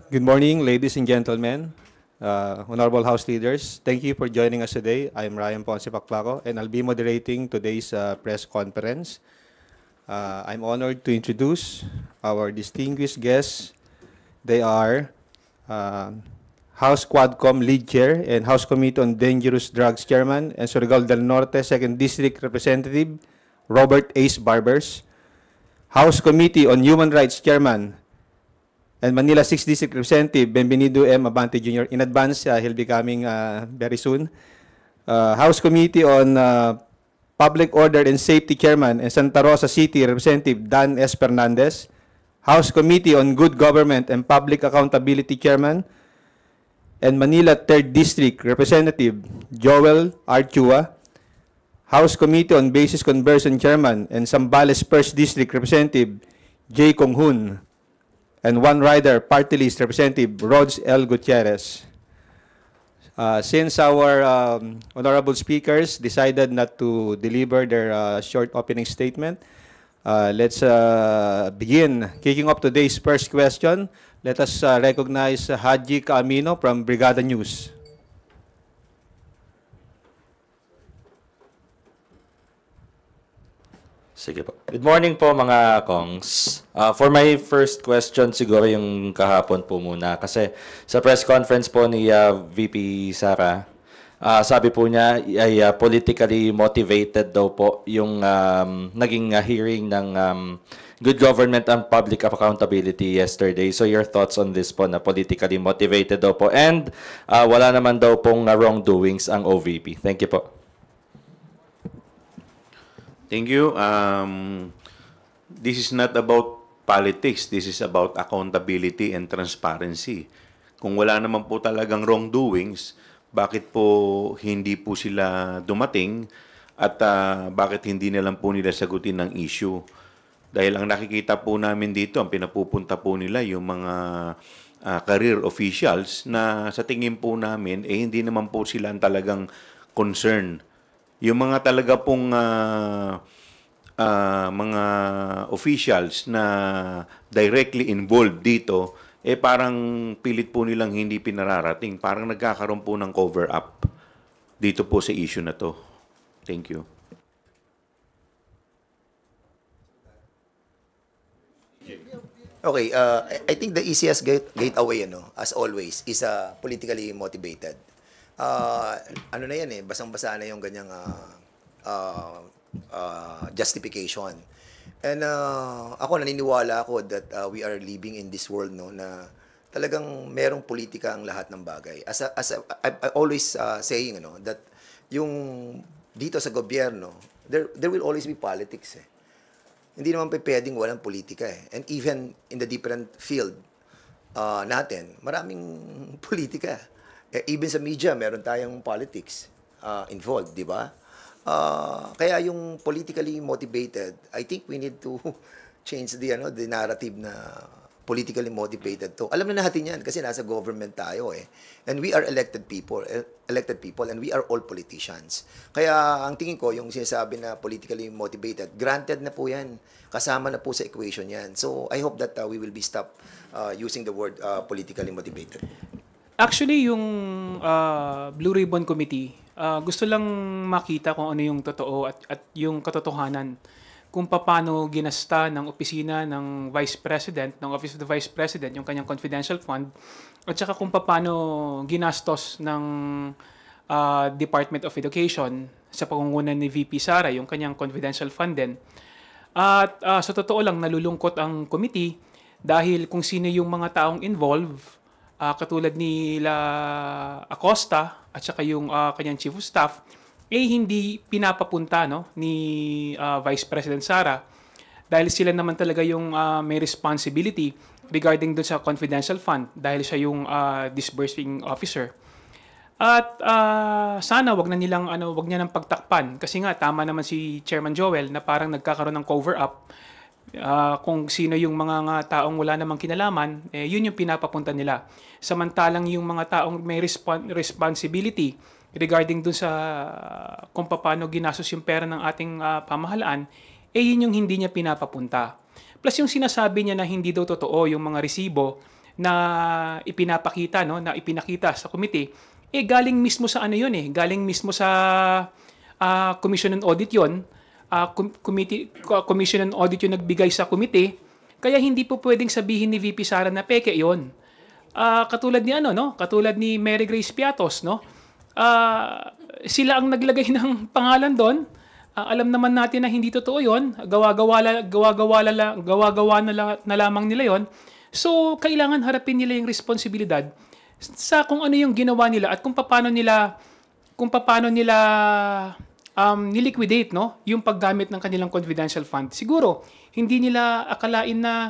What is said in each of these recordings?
Good morning, ladies and gentlemen, honorable House leaders. Thank you for joining us today. I'm Ryan Ponce Paclaco, and I'll be moderating today's press conference. I'm honored to introduce our distinguished guests. They are House Quadcom Lead Chair and House Committee on Dangerous Drugs Chairman and Surigao del Norte 2nd District Representative Robert Ace Barbers, House Committee on Human Rights Chairman and Manila 6th District Representative Benvenido M. Abante Jr. In advance, he'll be coming very soon. House Committee on Public Order and Safety Chairman and Santa Rosa City Representative Dan S. Fernandez. House Committee on Good Government and Public Accountability Chairman and Manila 3rd District Representative Joel R. Chua. House Committee on Basis Conversion Chairman and Zambales 1st District Representative J. Kong Hoon. And One Rider Party List Representative Rods L. Gutierrez. Since our honorable speakers decided not to deliver their short opening statement, let's begin. Kicking off today's first question, let us recognize Haji Kaamino from Brigada News. Sige po. Good morning po mga kongs. For my first question, siguro yung kahapon po muna. Kasi sa press conference po ni VP Sara, sabi po niya ay politically motivated daw po yung naging hearing ng Good Government and Public Accountability yesterday. So your thoughts on this po na politically motivated daw po. And wala naman daw pong wrongdoings ang OVP. Thank you po. Thank you. This is not about politics. This is about accountability and transparency. Kung wala naman po talagang wrongdoings, bakit po hindi po sila dumating at bakit hindi na lang po nila sagutin ng issue? Dahil ang nakikita po namin dito, ang pinapupunta po nila yung mga career officials na sa tingin po namin, hindi naman po sila talagang concern. Yung mga talaga pong mga officials na directly involved dito, parang pilit po nilang hindi pinararating. Parang nagkakaroon po ng cover-up dito po sa issue na to. Thank you. Okay, I think the easiest gateway, as always, is politically motivated. Ano na yan basang-basa na yung ganyang justification. And ako naniniwala ako that we are living in this world na talagang merong politika ang lahat ng bagay. I always saying that yung dito sa gobyerno, there will always be politics. Hindi naman pwedeng walang politika And even in the different field natin, maraming politika. Even sa media, meron tayong politics involved, di ba? Kaya yung politically motivated, I think we need to change the narrative na politically motivated to. Alam na natin yan kasi nasa government tayo And we are elected people and we are all politicians. Kaya ang tingin ko, yung sinasabi na politically motivated, granted na po yan. Kasama na po sa equation yan. So I hope that we will be stopped using the word politically motivated. Actually, yung Blue Ribbon Committee, gusto lang makita kung ano yung totoo at yung katotohanan kung paano ginasta ng opisina ng Vice President, ng Office of the Vice President, yung kanyang confidential fund, at saka kung paano ginastos ng Department of Education sa pangunguna ni VP Sara, yung kanyang confidential fund din. At sa totoo lang, nalulungkot ang committee dahil kung sino yung mga taong involved, katulad ni Acosta at saka yung kanyang chief of staff, hindi pinapapunta ni Vice President Sara dahil sila naman talaga yung may responsibility regarding doon sa confidential fund dahil siya yung disbursing officer. At sana wag niya nang pagtakpan kasi nga tama naman si Chairman Joel na parang nagkakaroon ng cover up. Kung sino yung mga taong wala namang kinalaman, yun yung pinapapunta nila. Samantalang yung mga taong may responsibility regarding dun sa kung paano ginastos yung pera ng ating pamahalaan, yun yung hindi niya pinapapunta. Plus yung sinasabi niya na hindi daw totoo yung mga resibo na ipinapakita, no, na ipinakita sa committee, galing mismo sa ano yun galing mismo sa Commission on Audit yun. Commission on Audit yung nagbigay sa committee. Kaya hindi po pwedeng sabihin ni VP Sara na peke yun. Katulad ni katulad ni Mary Grace Piatos, no? Sila ang naglagay ng pangalan doon. Alam naman natin na hindi totoo 'yon. Gawa-gawa na lamang nila 'yon. So, kailangan harapin nila yung responsibilidad sa kung ano yung ginawa nila at kung paano nila niliquidate, no, yung paggamit ng kanilang confidential fund. Siguro hindi nila akalain na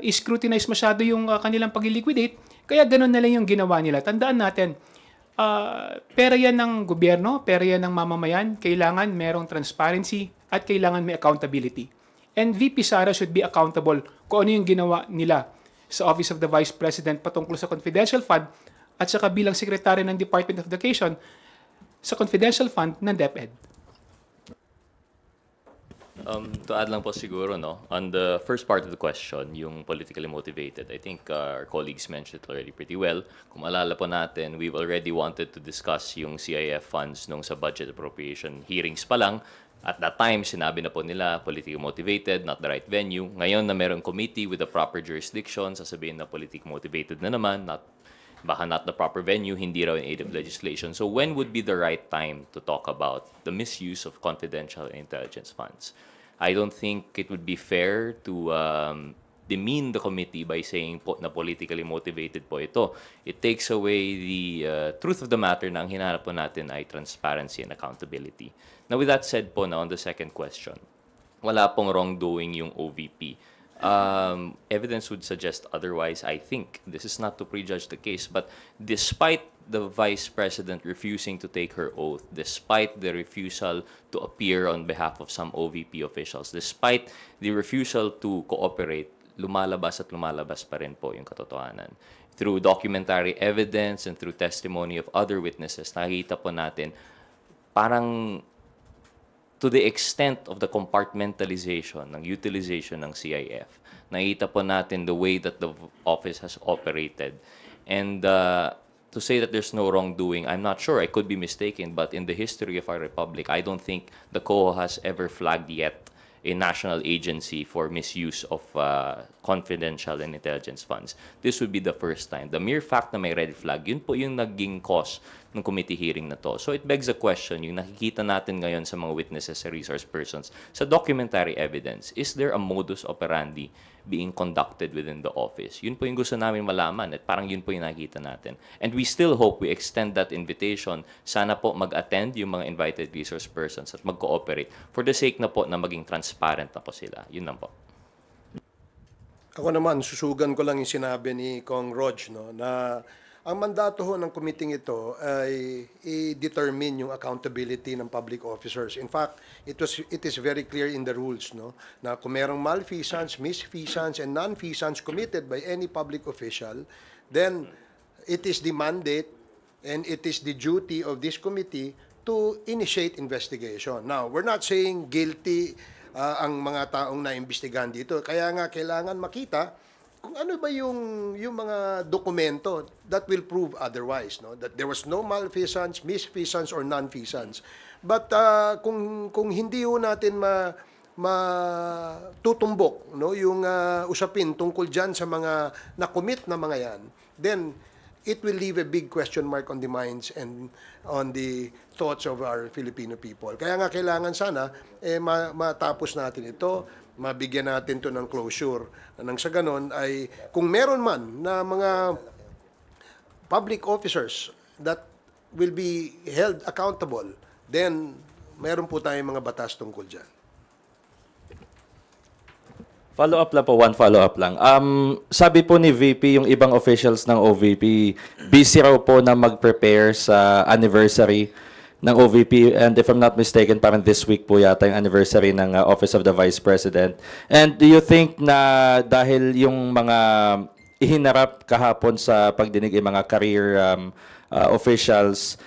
scrutinize masyado yung kanilang pag-liquidate, kaya ganun na lang yung ginawa nila. Tandaan natin, pera yan ng gobyerno, pera yan ng mamamayan, kailangan merong transparency at kailangan may accountability. And VP Sara should be accountable kung ano yung ginawa nila sa Office of the Vice President patungkol sa confidential fund at saka bilang Secretary ng Department of Education sa confidential fund ng DepEd. To add lang po siguro, no, on the first part of the question, yung politically motivated, I think our colleagues mentioned it already pretty well. Kung maalala po natin, we've already wanted to discuss yung CIF funds nung sa budget appropriation hearings pa lang. At that time, sinabi na po nila, politically motivated, not the right venue. Ngayon na merong committee with the proper jurisdiction, sasabihin na politically motivated na naman, baka not the proper venue, hindi raw in aid of legislation. So when would be the right time to talk about the misuse of confidential intelligence funds? I don't think it would be fair to demean the committee by saying po na politically motivated po ito. It takes away the truth of the matter na ang hinahanap po natin ay transparency and accountability. Now with that said po na on the second question, wala pong wrongdoing yung OVP. Evidence would suggest otherwise. I think this is not to prejudge the case, but despite the Vice President refusing to take her oath, despite the refusal to appear on behalf of some OVP officials, despite the refusal to cooperate, lumalabas pa rin po yung katotohanan. Through documentary evidence and through testimony of other witnesses, nakikita po natin parang to the extent of the compartmentalization ng utilization ng CIF, nakita po natin the way that the office has operated. And to say that there's no wrongdoing, I'm not sure. I could be mistaken, but in the history of our republic, I don't think the COA has ever flagged yet a national agency for misuse of confidential and intelligence funds. This would be the first time. The mere fact na may red flag, yun po yung naging cause ng committee hearing na to. So it begs the question, yung nakikita natin ngayon sa mga witnesses, sa resource persons, sa documentary evidence, is there a modus operandi being conducted within the office? Yun po yung gusto namin malaman at parang yun po yung nakikita natin. And we still hope we extend that invitation. Sana po mag-attend yung mga invited resource persons at mag-cooperate for the sake na po na maging transparent na po sila. Yun lang po. Ako naman, susugan ko lang yung sinabi ni Kong Rog, no, na ang mandato ho ng committee ito ay i-determine yung accountability ng public officers. In fact, it is very clear in the rules, no, na kung merong malfeasance, misfeasance, and non-feasance committed by any public official, then it is the mandate and it is the duty of this committee to initiate investigation. Now, we're not saying guilty ang mga taong naimbestigahan dito. Kaya nga kailangan makita kung ano ba yung mga dokumento that will prove otherwise, no, that there was no malfeasance, misfeasance, or non-feasance. But kung hindi ho natin matutumbok, no, yung usapin tungkol dyan sa mga na-commit na mga yan, then it will leave a big question mark on the minds and on the thoughts of our Filipino people. Kaya nga kailangan sana matapos natin ito, mabigyan natin to ng closure. Nang sa ganon ay kung meron man na mga public officers that will be held accountable, then meron po tayong mga batas tungkol dyan. Follow-up lang po, one follow-up lang. Sabi po ni VP, yung ibang officials ng OVP, busy raw po na mag-prepare sa anniversary ng OVP. And if I'm not mistaken, parang this week po yata yung anniversary ng Office of the Vice President. And do you think na dahil yung mga ihinarap kahapon sa pagdinig yung mga career officials,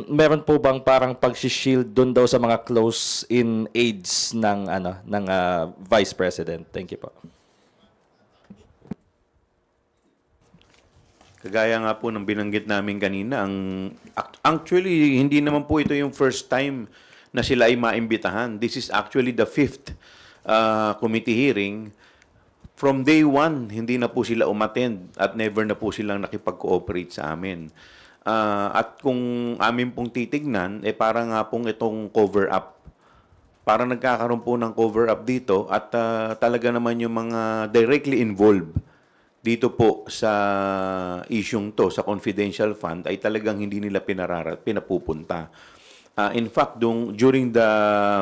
meron po bang parang pag-shield doon daw sa mga close-in aides ng Vice President? Thank you po. Kagaya nga po ng binanggit namin kanina, actually, hindi naman po ito yung first time na sila ay maimbitahan. This is actually the 5th committee hearing. From day one, hindi na po sila umattend at never na po silang nakipag-cooperate sa amin. At kung amin pong titignan, parang nga pong itong cover-up. Parang nagkakaroon po ng cover-up dito at talaga naman yung mga directly involved dito po sa isyung to, sa confidential fund, ay talagang hindi nila pinapupunta. In fact, during the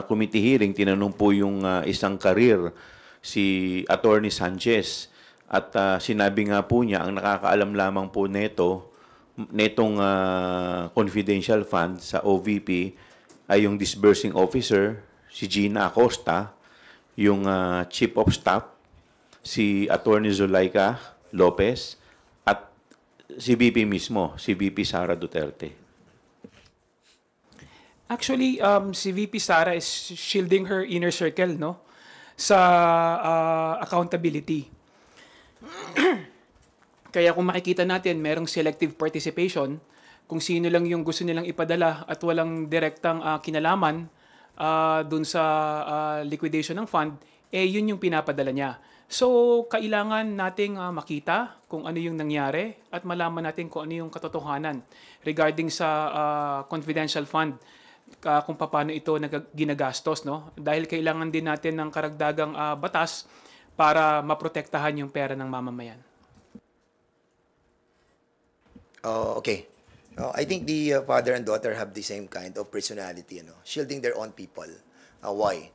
committee hearing, tinanong po yung isang karir, si Attorney Sanchez, at sinabi nga po niya, ang nakakaalam lamang po netong confidential fund sa OVP ay yung disbursing officer, si Gina Acosta, yung chief of staff, si Attorney Zulaika Lopez, at si VP mismo, si VP Sara Duterte. Actually, si VP Sara is shielding her inner circle, no? Sa accountability. Kaya kung makikita natin, merong selective participation, kung sino lang yung gusto nilang ipadala at walang direktang kinalaman dun sa liquidation ng fund, yun yung pinapadala niya. So, kailangan nating makita kung ano yung nangyari at malaman natin kung ano yung katotohanan regarding sa confidential fund, kung paano ito ginagastos, no? Dahil kailangan din natin ng karagdagang batas para maprotektahan yung pera ng mamamayan. Okay. I think the father and daughter have the same kind of personality, shielding their own people. Why?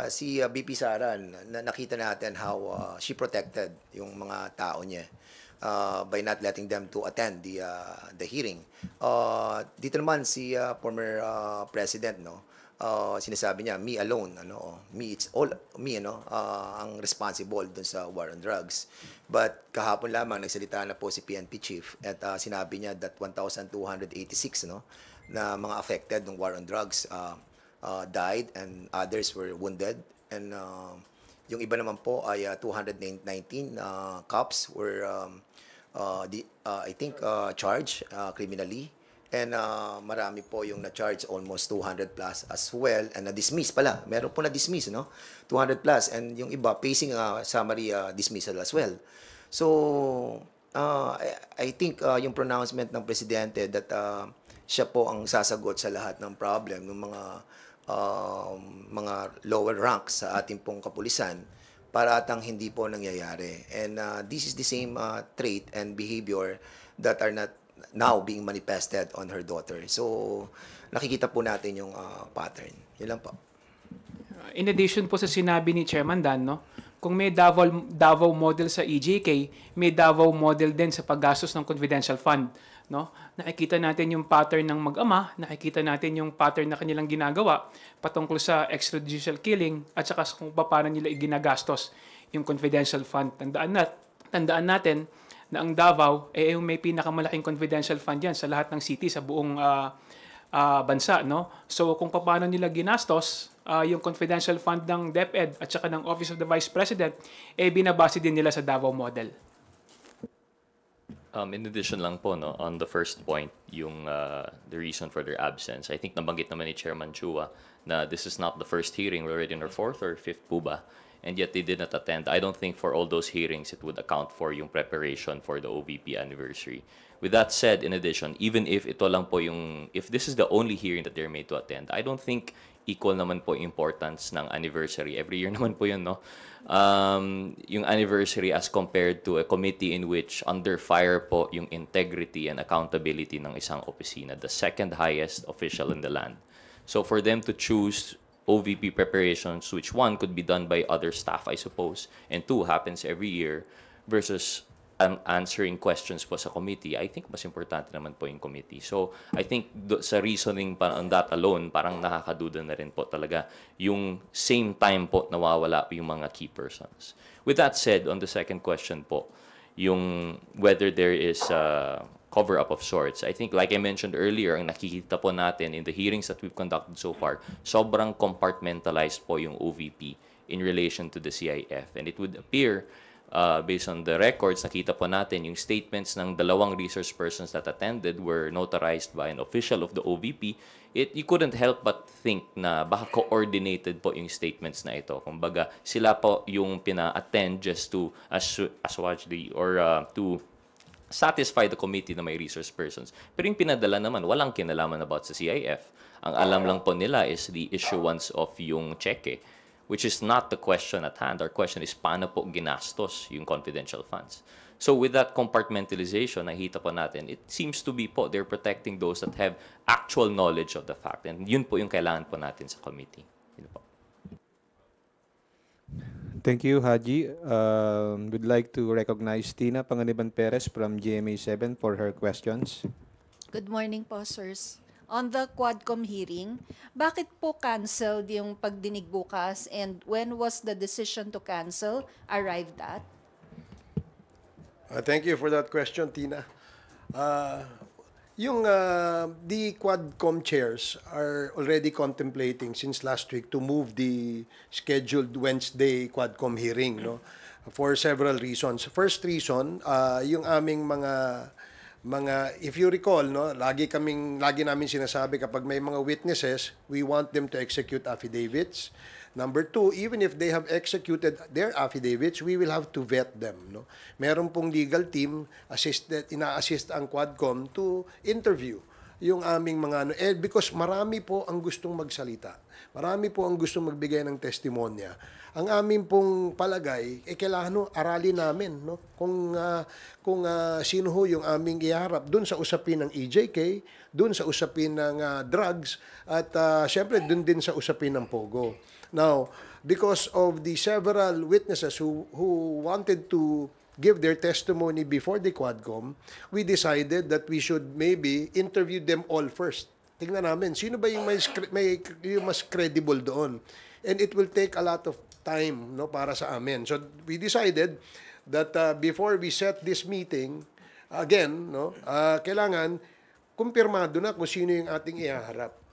Si BP Sara, nakita natin how she protected yung mga tao niya by not letting them to attend the hearing. Dito naman si former president, sinasabi niya, me alone, it's all me, ang responsible dun sa war on drugs. But kahapon lamang nagsalita na po si PNP chief at sinabi niya that 1,286 na mga affected ng war on drugs died and others were wounded, and yung iba naman po ay 219 cops were I think charged criminally, and marami po yung na-charge, almost 200 plus as well, and na-dismiss pala, meron po na-dismiss, 200 plus, and yung iba facing summary dismissal as well. So I think yung pronouncement ng presidente that siya po ang sasagot sa lahat ng problem ng mga lower ranks sa ating pong kapulisan, para atang hindi po nangyayari. And this is the same trait and behavior that are not now being manifested on her daughter. So, nakikita po natin yung pattern. Yun lang po. In addition po sa sinabi ni Chairman Dan, kung may Davao model sa EJK, may Davao model din sa paggastos ng confidential fund. Nakikita natin yung pattern ng mag-ama, nakikita natin yung pattern na kanilang ginagawa patungkol sa extrajudicial killing at saka kung paano nila iginagastos yung confidential fund. Tandaan natin na ang Davao may pinakamalaking confidential fund yan sa lahat ng city sa buong bansa. So kung paano nila ginastos yung confidential fund ng DepEd at saka ng Office of the Vice President, binabase din nila sa Davao model. In addition lang po, on the first point, yung the reason for their absence, I think nabanggit naman ni Chairman Chua na this is not the first hearing. We're already in our 4th or 5th po ba? And yet they did not attend. I don't think for all those hearings it would account for yung preparation for the OVP anniversary. With that said, in addition, even if ito lang po if this is the only hearing that they're made to attend, I don't think equal naman po importance ng anniversary. Every year naman po yun, yung anniversary as compared to a committee in which under fire po yung integrity and accountability ng isang opisina, the second highest official in the land. So for them to choose OVP preparations, which one could be done by other staff, I suppose, and two happens every year, versus answering questions po sa committee, I think mas importante naman po yung committee. So, I think sa reasoning pa on that alone, parang nakakaduda na rin po talaga yung same time po nawawala yung mga key persons. With that said, on the second question po, yung whether there is a cover-up of sorts, I think like I mentioned earlier, ang nakikita po natin in the hearings that we've conducted so far, sobrang compartmentalized po yung OVP in relation to the CIF. And it would appear based on the records, nakita po natin yung statements ng dalawang resource persons that attended were notarized by an official of the OVP. You couldn't help but think na baka coordinated po yung statements na ito. Kumbaga, sila po yung pina-attend just to assuage or to satisfy the committee na may resource persons. Pero yung pinadala naman, walang kinalaman about sa CIF. Ang alam lang po nila is the issuance of yung cheque, which is not the question at hand. Our question is, paano po ginastos yung confidential funds? So with that compartmentalization, nakita po natin, it seems to be po, they're protecting those that have actual knowledge of the fact. And yun po yung kailangan po natin sa committee. Yun po. Thank you, Haji. Would like to recognize Tina Panganiban Perez from GMA7 for her questions. Good morning po, sirs. On the Quadcom hearing, bakit po canceled yung pagdinig bukas and when was the decision to cancel arrived at? Thank you for that question, Tina. The Quadcom chairs are already contemplating since last week to move the scheduled Wednesday Quadcom hearing, no, for several reasons. First reason, yung aming mga if you recall, no, lagi namin sinasabi kapag may mga witnesses, we want them to execute affidavits. Number two, even if they have executed their affidavits, we will have to vet them. No? Meron pong legal team, ina-assist ang Quadcom to interview yung aming mga because marami po ang gustong magsalita. Marami po ang gustong magbigay ng testimonya. Ang aming pong palagay, kailangan aralin namin, no? Kung sino ho yung aming iharap dun sa usapin ng EJK, dun sa usapin ng drugs, at syempre dun din sa usapin ng Pogo. Now, because of the several witnesses who wanted to give their testimony before the Quadcom, we decided that we should maybe interview them all first. Tingnan namin, sino ba yung yung mas credible doon? And it will take a lot of time, no, para sa amin. So we decided that before we set this meeting, again, no, kailangan kumpirmado na kung sino yung ating ihaharap.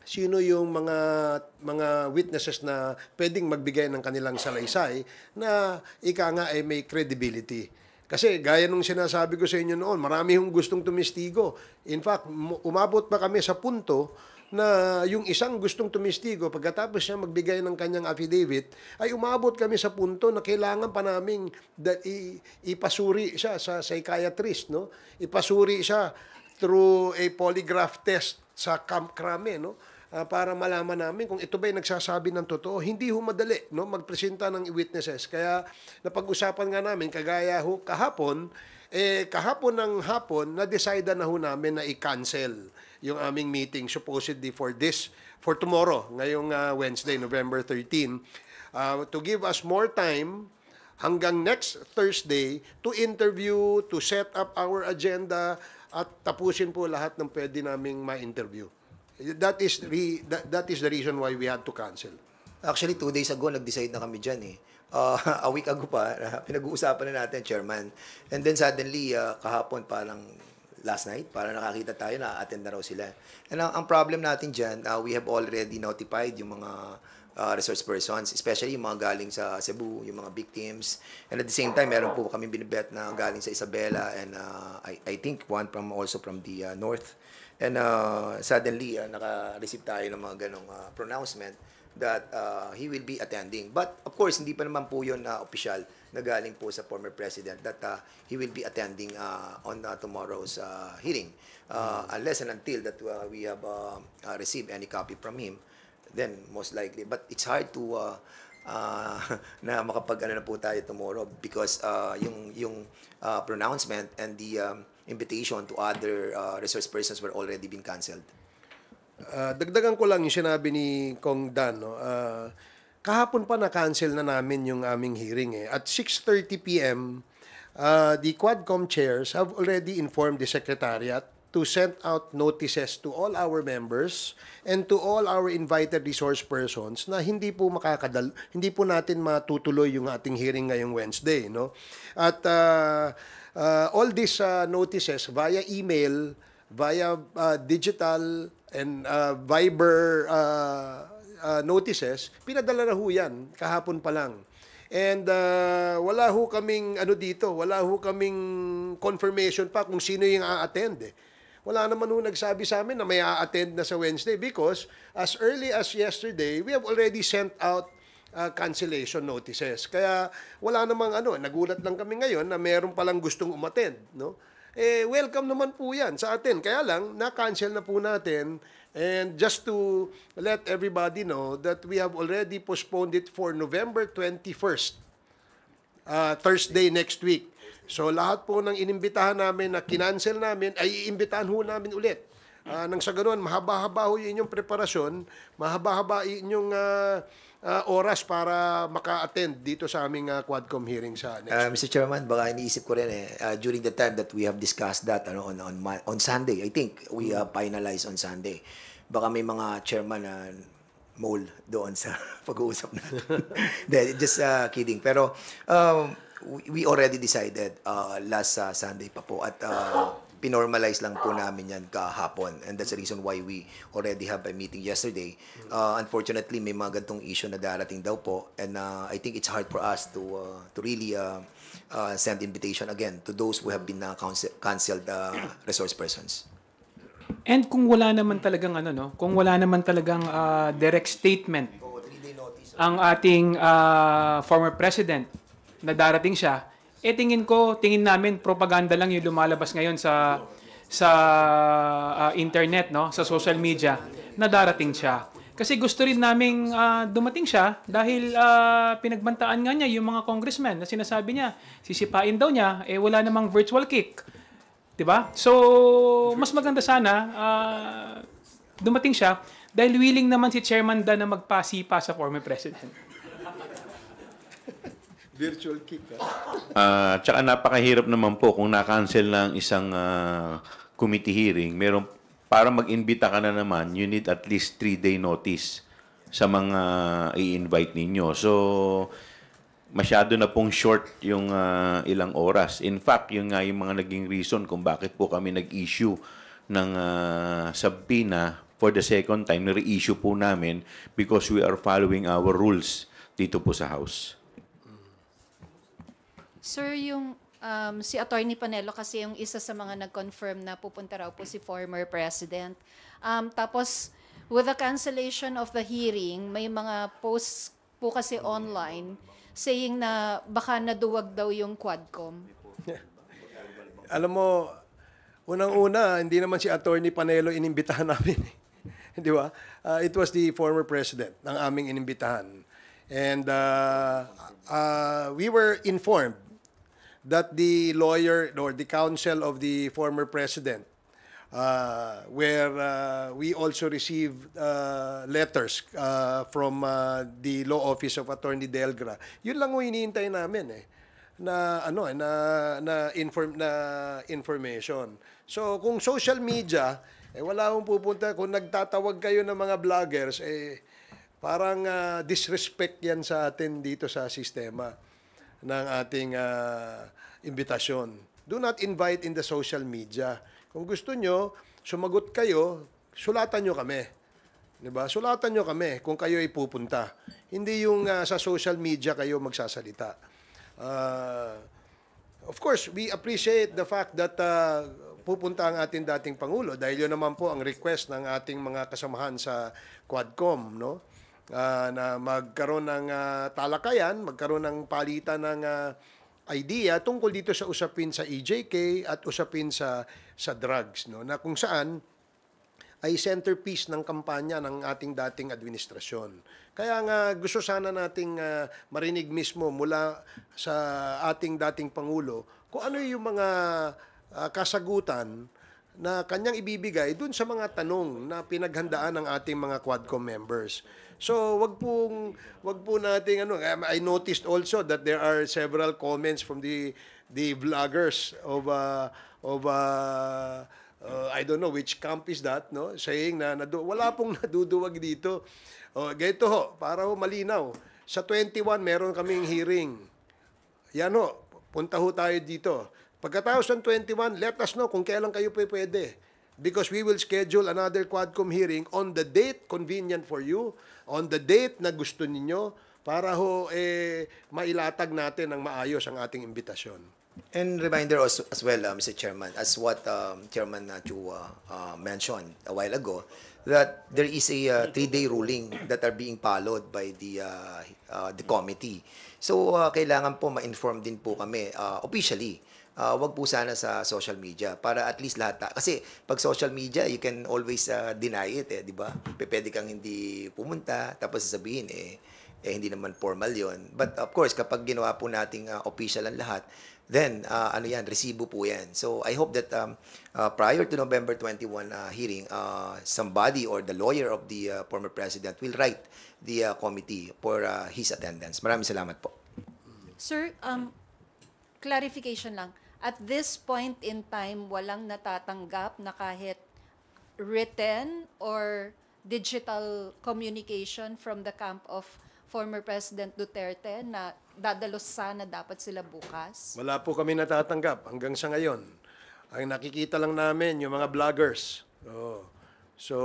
Sino yung mga witnesses na pwedeng magbigay ng kanilang salaysay na ika nga ay may credibility. Kasi gaya nung sinasabi ko sa inyo noon, marami yung gustong tumistigo. In fact, umabot pa kami sa punto na yung isang gustong tumistigo, pagkatapos siya magbigay ng kanyang affidavit, ay umabot kami sa punto na kailangan pa naming ipasuri siya sa psychiatrist, no? Ipasuri siya through a polygraph test sa Krame, no? Para malaman namin kung ito ba'y nagsasabi ng totoo. Hindi ho madali, no, magpresenta ng witnesses. Kaya napag-usapan nga namin, kagaya ho kahapon ng hapon, na-decide na ho namin na i-cancel yung aming meeting supposedly for tomorrow, ngayong Wednesday, November 13, to give us more time hanggang next Thursday to interview, to set up our agenda, at tapusin po lahat ng pwede naming ma-interview. That is the reason why we had to cancel. Actually, 2 days ago, nag-decide na kami dyan eh. A week ago pa, pinag-uusapan na natin, Chairman. And then suddenly, kahapon, parang last night, parang nakakita tayo na attend na raw sila. And ang problem natin dyan, we have already notified yung mga resource persons, especially yung mga galing sa Cebu, yung mga victims. And at the same time, meron po kami binibet na galing sa Isabela and I think one also from the north. And suddenly, naka-receive tayo ng mga ganong pronouncement that he will be attending. But of course, hindi pa naman po yun official na galing po sa former president that he will be attending on tomorrow's hearing. Unless and until that we have received any copy from him, then most likely. But it's hard to na makapag-ano na po tayo tomorrow because yung pronouncement and the invitation to other resource persons were already been canceled. Dagdagan ko lang yung sinabi ni Kong Dan, no? Kahapon pa na-cancel na namin yung aming hearing eh. At 6:30 p.m., the Quadcom chairs have already informed the Secretariat to send out notices to all our members and to all our invited resource persons na hindi po natin matutuloy yung ating hearing ngayong Wednesday, no? At all these notices via email, via digital and Viber notices, pinadala na ho yan kahapon pa lang. And wala ho kaming wala ho kaming confirmation pa kung sino yung a-attend eh. Wala naman ho nagsabi sa amin na may a-attend na sa Wednesday because as early as yesterday, we have already sent out cancellation notices. Kaya wala namang nagulat lang kami ngayon na meron palang gustong umattend, no? Welcome naman po 'yan sa atin. Kaya lang na-cancel na po natin. And just to let everybody know that we have already postponed it for November 21st, Thursday next week. So lahat po ng inimbitahan namin na kinancel namin ay iimbitahan ho namin ulit. Nang sa ganoon, mahaba-haba ho yung inyong preparasyon, mahaba-haba inyong oras para maka-attend dito sa aming Quadcom hearing sa next week. Mr. Chairman, baka iniisip ko rin during the time that we have discussed that on Sunday, I think we finalized on Sunday. Baka may mga chairman na mole doon sa pag-uusap natin. Just kidding. Pero we already decided last Sunday pa po at pinormalize lang po namin yan kahapon. And that's the reason why we already have a meeting yesterday. Unfortunately, may mga gantong issue na darating daw po. And I think it's hard for us to really send invitation again to those who have been canceled resource persons. And kung wala naman talagang kung wala naman talagang direct statement ang ating former president na darating siya, tingin namin propaganda lang yung lumalabas ngayon sa internet, no, sa social media na darating siya. Kasi gusto rin naming dumating siya dahil pinagbantaan nga niya yung mga congressmen na sinasabi niya, sisipain daw niya, wala namang virtual kick. Diba? So, mas maganda sana dumating siya dahil willing naman si Chairman Dan na magpasipa sa former president. Virtual kick. Tsaka napakahirap naman po kung na-cancel ng isang committee hearing. Para mag-imbita ka na naman, you need at least 3-day notice sa mga i-invite ninyo. So, masyado na pong short yung ilang oras. In fact, yung mga naging reason kung bakit po kami nag-issue ng subpoena for the second time, na-reissue po namin because we are following our rules dito po sa House. Sir, yung si Attorney Panelo kasi yung isa sa mga nag-confirm na pupunta raw po si former president. Tapos, with the cancellation of the hearing, may mga posts po kasi online saying na baka naduwag daw yung Quadcom. Alam mo, unang-una, hindi naman si Attorney Panelo inimbitahan namin. Di ba? It was the former president ng aming inimbitahan. And we were informed that the lawyer or the counsel of the former president, where we also received letters from the law office of Attorney Delgra. Yun lang yung hinihintay namin na information. So kung social media, wala akong pupunta. Kung nagtatawag kayo ng mga vloggers, parang disrespect yan sa atin dito sa sistema ng ating imbitasyon. Do not invite in the social media. Kung gusto nyo, sumagot kayo, sulatan nyo kami. Diba? Sulatan nyo kami kung kayo ay pupunta. Hindi yung sa social media kayo magsasalita. Of course, we appreciate the fact that pupunta ang ating dating Pangulo dahil yun naman po ang request ng ating mga kasamahan sa Quadcom, no? Na magkaroon ng talakayan, magkaroon ng palitan ng idea tungkol dito sa usapin sa EJK at usapin sa drugs, no, na kung saan ay centerpiece ng kampanya ng ating dating administrasyon. Kaya nga gusto sana nating marinig mismo mula sa ating dating Pangulo kung ano yung mga kasagutan na kanyang ibibigay dun sa mga tanong na pinaghandaan ng ating mga Quadcom members. So, wag po nating I noticed also that there are several comments from the vloggers of I don't know which camp is that, no? Saying na wala pong naduduwag dito. Ganito ho, para ho malinaw. Sa 21 meron kaming hearing. Yan ho, punta ho tayo dito. Pagkatapos ng 21, let us know kung kailan kayo pwede. Because we will schedule another Quadcom hearing on the date convenient for you, on the date na gusto ninyo, para ho mailatag natin ng maayos ang ating imbitasyon. And reminder also as well, Mr. Chairman, as what Chairman Chu mentioned a while ago, that there is a 3-day ruling that are being followed by the committee. So kailangan po ma-inform din po kami officially. Wag po sana sa social media para at least lahat. Kasi pag social media, you can always deny it, di ba? Pwede kang hindi pumunta, tapos sasabihin, hindi naman formal yon. But of course, kapag ginawa po nating official ang lahat, then ano yan, resibo po yan. So I hope that prior to November 21 hearing, somebody or the lawyer of the former president will write the committee for his attendance. Maraming salamat po. Sir, clarification lang. At this point in time, walang natatanggap na kahit written or digital communication from the camp of former President Duterte na dadalos sana dapat sila bukas? Wala po kami natatanggap hanggang sa ngayon. Ang nakikita lang namin yung mga vloggers. So,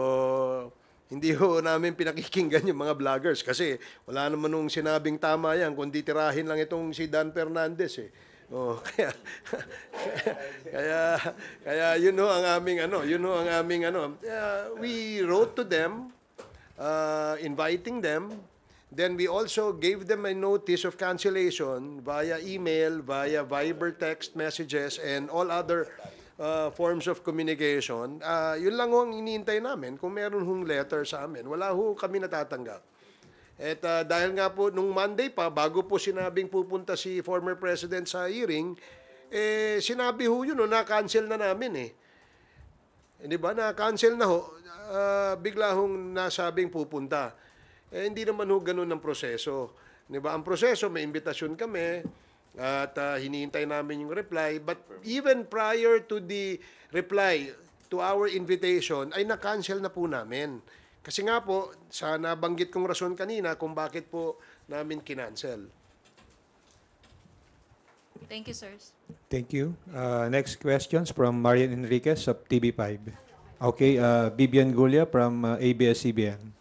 hindi ho namin pinakikinggan yung mga vloggers kasi wala naman nung sinabing tama yan kundi tirahin lang itong si Dan Fernandez kaya yun ho ang aming we wrote to them inviting them. Then we also gave them a notice of cancellation via email, via Viber text messages, and all other forms of communication. Yun lang ho ang iniintay namin. Kung meron hong letter sa amin, wala ho kami natatanggap. At dahil nga po, nung Monday pa, bago po sinabing pupunta si former president sa hearing, sinabi ho yun, na-cancel na namin Di ba? Na-cancel na ho. Bigla hong nasabing pupunta. Hindi naman ho ganun ang proseso. Di ba? Ang proseso, may imbitasyon kami at hinihintay namin yung reply. But even prior to the reply to our invitation, ay na-cancel na po namin. Kasi nga po, sa nabanggit kong rason kanina kung bakit po namin kinancel. Thank you, sirs. Thank you. Next questions from Marian Enriquez of TV5. Okay, Bibian Gulia from ABS-CBN.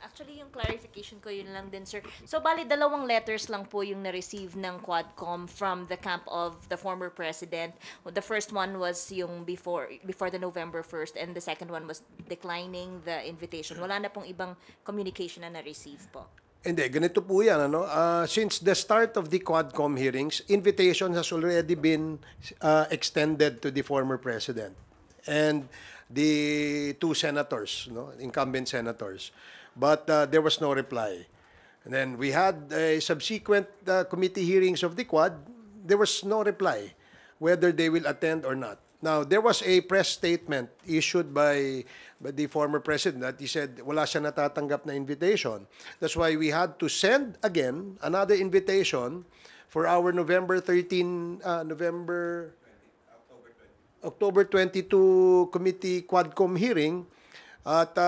Actually, yung clarification ko yun lang din, sir. So, bali, 2 letters lang po yung na-receive ng Quadcom from the camp of the former president. The first one was yung before the November 1st and the second one was declining the invitation. Wala na pong ibang communication na na-receive po. Hindi, ganito po yan. Since the start of the Quadcom hearings, invitation has already been extended to the former president and the 2 senators, incumbent senators. But there was no reply. And then we had subsequent committee hearings of the Quad. There was no reply whether they will attend or not. Now, there was a press statement issued by the former president that he said wala siya natatanggap na invitation. That's why we had to send again another invitation for our October 22 committee Quadcom hearing. At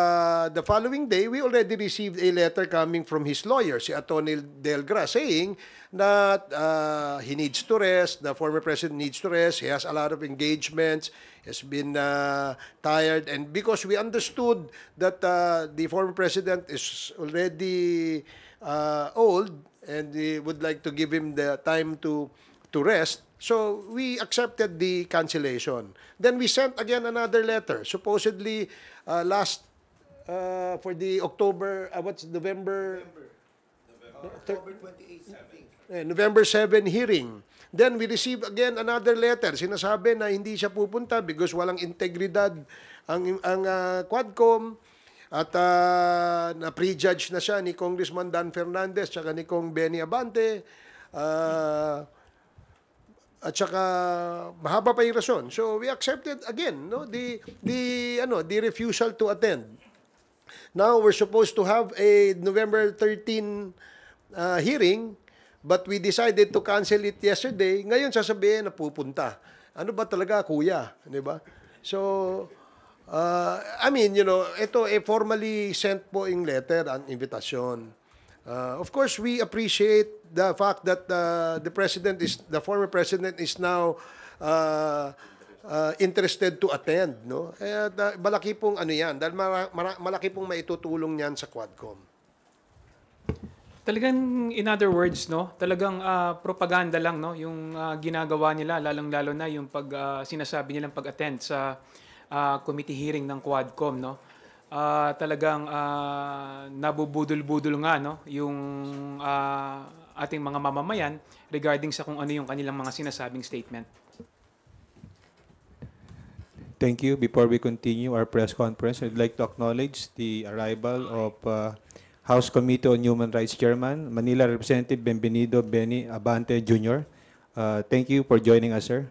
the following day, we already received a letter coming from his lawyer, si Atty. Delgra, saying that he needs to rest, the former president needs to rest, he has a lot of engagements, has been tired, and because we understood that the former president is already old and we would like to give him the time to rest, so we accepted the cancellation. Then we sent again another letter, supposedly last for the October, November 28. November 7 hearing. Then we received again another letter. Sinasabi na hindi siya pupunta because walang integridad ang Quadcom at na-prejudge na siya ni Congressman Dan Fernandez tsaka ni Kong Benny Abante. At saka mahaba pa yung rason. So we accepted again the refusal to attend. Now we're supposed to have a November 13 hearing, but we decided to cancel it yesterday. Ngayon sasabihin na pupunta. Ano ba talaga, kuya? Di ba? So ito formally sent po yung letter, ang invitation. Of course, we appreciate the fact that the former president is now interested to attend, no? Malaki pong yan, dahil malaki pong maitutulong niyan sa Quadcom. Talagang in other words, no, talagang propaganda lang, no, yung ginagawa nila, lalong-lalo na yung sinasabi nilang pag-attend sa committee hearing ng Quadcom, no. Talagang nabubudol-budol nga, no, yung ating mga mamamayan regarding sa kung ano yung kanilang mga sinasabing statement. Thank you. Before we continue our press conference, I'd like to acknowledge the arrival of House Committee on Human Rights Chairman, Manila Representative Benvenido Benny Abante Jr. Thank you for joining us, sir.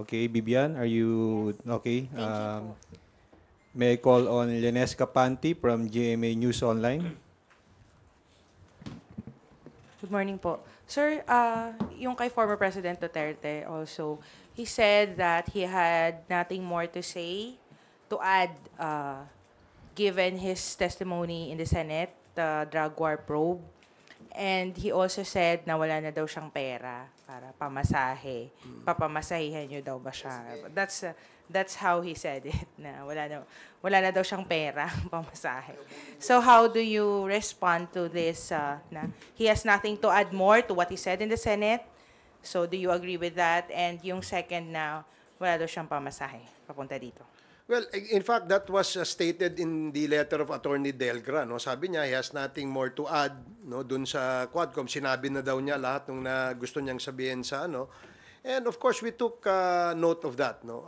Okay, Bibian, are you okay? May I call on Lenesca Panti from GMA News Online? Good morning po. Sir, yung kay former President Duterte also, he said that he had nothing more to say, to add, given his testimony in the Senate, the drug war probe. And he also said na wala na daw siyang pera para pamasahe. Papamasahihan niyo daw ba siya? That's how he said it, na wala na daw siyang pera, pamasahe. So how do you respond to this, na he has nothing to add more to what he said in the Senate? So do you agree with that? And yung second na wala daw siyang pamasahe papunta dito? Well, in fact, that was stated in the letter of Attorney Delgra. No? Sabi niya, he has nothing more to add, no? Dun sa Quadcom. Sinabi na daw niya lahat ng gusto niyang sabihin sa ano. And of course, we took note of that. No?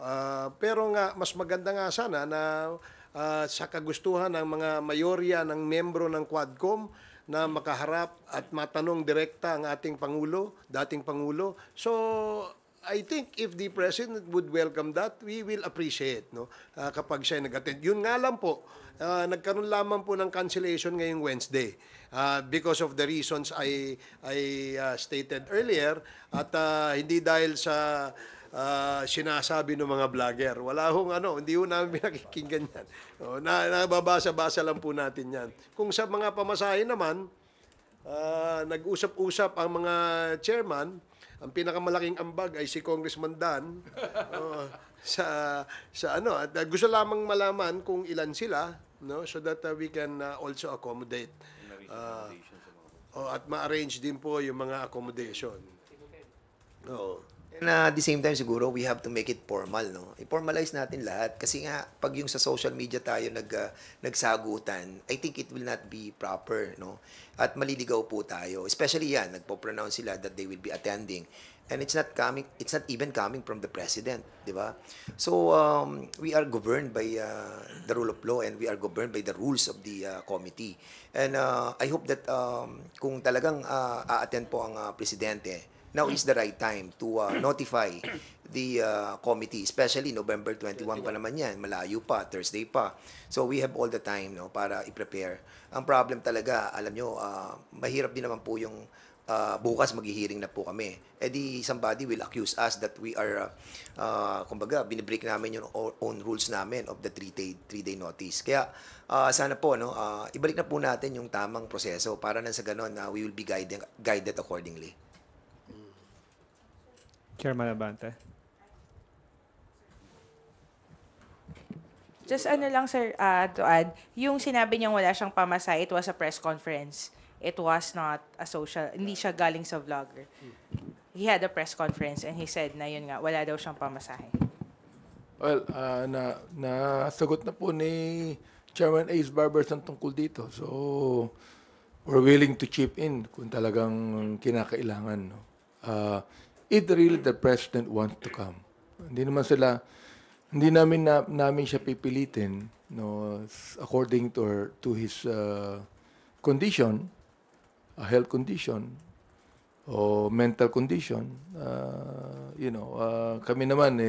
Pero nga, mas maganda nga sana na sa kagustuhan ng mga mayorya ng membro ng Quadcom na makaharap at matanong direkta ang ating Pangulo, dating Pangulo. So, I think if the President would welcome that, we will appreciate, no? Kapag siya nag-attend. Yun nga lang po, nagkaroon lamang po ng cancellation ngayong Wednesday because of the reasons I stated earlier at hindi dahil sa sinasabi ng mga vlogger. Wala hong hindi ho namin pinakikinggan yan. Nababasa-basa lang po natin yan. Kung sa mga pamasahe naman, nag-usap-usap ang mga chairman. Ang pinakamalaking ambag ay si Congressman Dan at gusto lamang malaman kung ilan sila, no, so that we can also accommodate at ma-arrange din po yung mga accommodation. And at the same time, siguro, we have to make it formal, no? I-formalize natin lahat. Kasi nga, pag yung sa social media tayo nagsagutan, I think it will not be proper, no? At maliligaw po tayo. Especially yan, nagpo-pronounce sila that they will be attending. And it's not even coming from the President, di ba? So, we are governed by the rule of law and we are governed by the rules of the committee. And I hope that kung talagang a-attend po ang Presidente, now is the right time to notify the committee, especially November 21 pa naman yan, malayo pa, Thursday pa. So we have all the time, no, para i-prepare. Ang problem talaga, alam nyo, mahirap din naman po yung bukas maghihiring na po kami. Eh di somebody will accuse us that we are, kumbaga, binibreak namin yung own rules namin of the three-day notice. Kaya sana po, no, ibalik na po natin yung tamang proseso para nang sa ganon, we will be guided accordingly. Chairman Abante. Just lang, sir, to add, yung sinabi niyang wala siyang pamasahe, it was a press conference. It was not a hindi siya galing sa vlogger. He had a press conference and he said na yun nga, wala daw siyang pamasahe. Well, nasagot na po ni Chairman Ace Barberson tungkol dito. So, we're willing to chip in kung talagang kinakailangan. No? If really the President wants to come. Hindi namin siya pipilitin, no, according to his condition, a health condition, o mental condition. Kami naman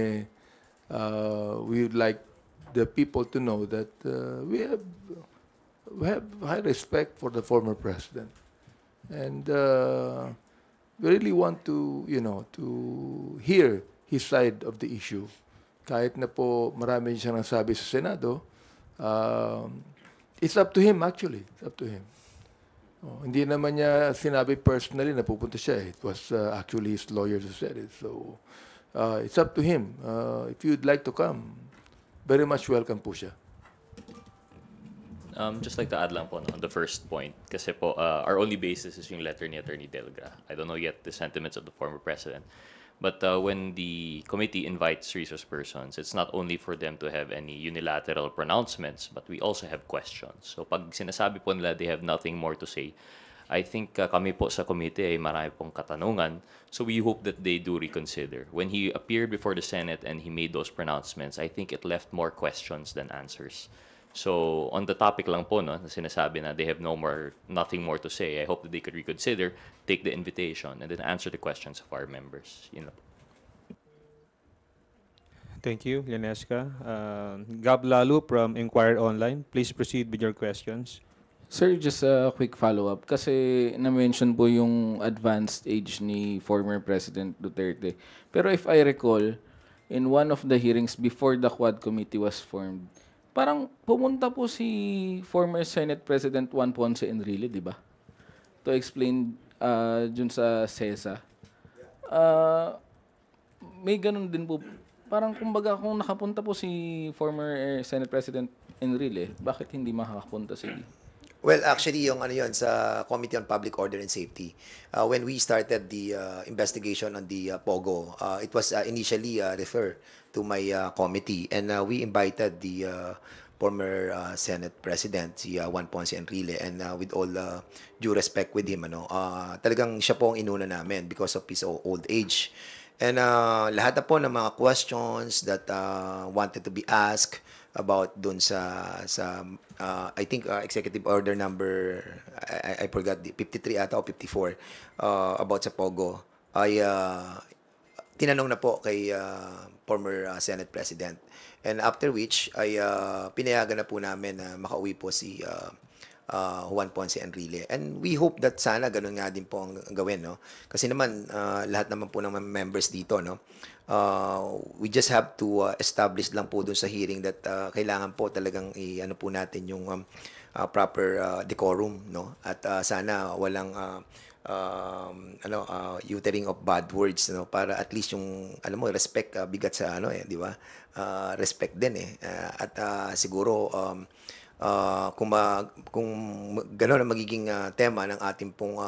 we would like the people to know that we have high respect for the former president, and we really want to hear his side of the issue. Kahit na po marami siyang nasabi sa Senado, it's up to him actually. It's up to him. Hindi naman niya sinabi personally na pupunta siya. It was actually his lawyers who said it. So, it's up to him. If you'd like to come, very much welcome po siya. Just like to add lang po no, on the first point, kasi po, our only basis is yung letter ni Attorney Delga. I don't know yet the sentiments of the former president. But when the committee invites resource persons, it's not only for them to have any unilateral pronouncements, but we also have questions. So pag sinasabi po nila they have nothing more to say, I think kami po sa committee ay marami pong katanungan. So we hope that they do reconsider. When he appeared before the Senate and he made those pronouncements, I think it left more questions than answers. So on the topic lang po, no, na sinasabi na they have nothing more to say, I hope that they could reconsider, take the invitation, and then answer the questions of our members. Yun lang. Thank you, Lenesca. Gab Lalu from Inquirer Online, please proceed with your questions. Sir, just a quick follow-up. Kasi na-mention po yung advanced age ni former President Duterte. Pero if I recall, in one of the hearings before the Quad Committee was formed, parang pumunta po si former Senate President Juan Ponce Enrile, di ba? To explain dun sa CESA. May ganun din po. Parang kumbaga kung nakapunta po si former Senate President Enrile, bakit hindi makakapunta si... Well, actually, yung ano yun, sa Committee on Public Order and Safety, when we started the investigation on the POGO, it was initially referred to my committee, and we invited the former Senate President, si Juan Ponce Enrile, and with all due respect with him, talagang siya po ang inuna namin because of his old age. And lahat na po ng mga questions that wanted to be asked about dun sa I think executive order number I forgot, 53 ata o 54 about sa POGO ay tinanong na po kay former Senate President, and after which ay pinayagan na po namin na makauwi po si Juan Ponce Enrile, and we hope that sana ganun nga din po ang gawin, no, kasi naman lahat naman po ng members dito, no, we just have to establish lang po dun sa hearing that kailangan po talagang ano po natin yung proper decorum, no, at sana walang uttering of bad words, no, para at least yung alam mo respect bigat sa di ba, respect din at siguro kung gano'n ang magiging tema ng ating pong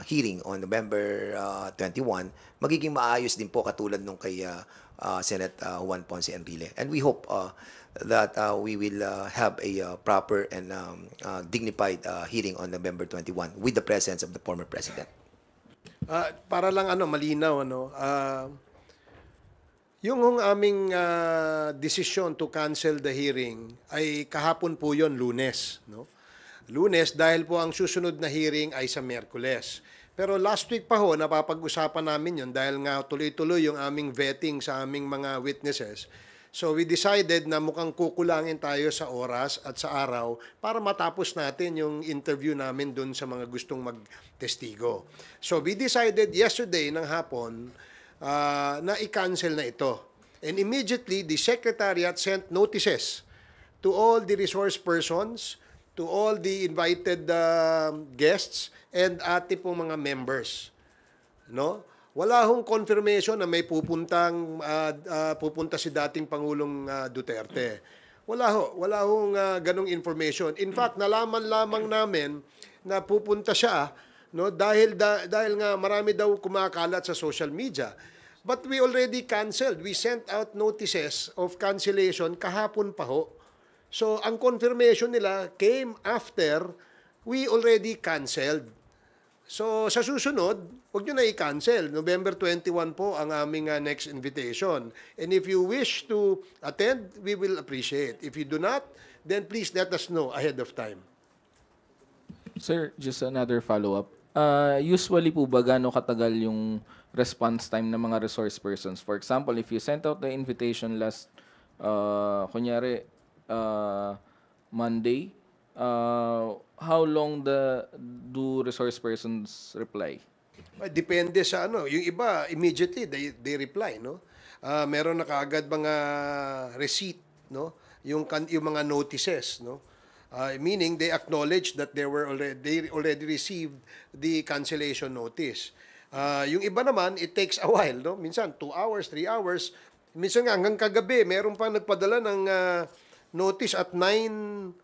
hearing on November 21, magiging maayos din po katulad nung kay Senate Juan Ponce Enrile. And we hope that we will have a proper and dignified hearing on November 21 with the presence of the former President. Para lang malinaw, yung aming desisyon to cancel the hearing ay kahapon po yon, Lunes, no? Lunes dahil po ang susunod na hearing ay sa Miyerkules. Pero last week pa ho, napapag-usapan namin yon dahil nga tuloy-tuloy yung aming vetting sa aming mga witnesses. So we decided na mukhang kukulangin tayo sa oras at sa araw para matapos natin yung interview namin dun sa mga gustong magtestigo. So we decided yesterday ng hapon na i-cancel na ito. And immediately, the Secretariat sent notices to all the resource persons, to all the invited guests, and ati pong mga members. No? Wala hong confirmation na may pupunta si dating Pangulong Duterte. Wala hong ganong information. In fact, nalaman lamang namin na pupunta siya, no, dahil nga marami daw kumakalat sa social media. But we already canceled. We sent out notices of cancellation kahapon pa ho. So ang confirmation nila came after we already canceled. So sa susunod, huwag nyo na i-cancel. November 21 po ang aming next invitation. And if you wish to attend, we will appreciate. If you do not, then please let us know ahead of time. Sir, just another follow-up. Usually po ba gaano katagal yung response time ng mga resource persons? For example, if you sent out the invitation last, kunyari, Monday, how long do resource persons reply? Depende sa yung iba, immediately they reply, no? Meron na kaagad mga receipt, no? Yung mga notices, no? Meaning they acknowledge that they already received the cancellation notice. Yung iba naman, it takes a while, no? Minsan 2 hours, 3 hours. Minsan nga hanggang kagabi, meron pa nagpadala ng notice at 9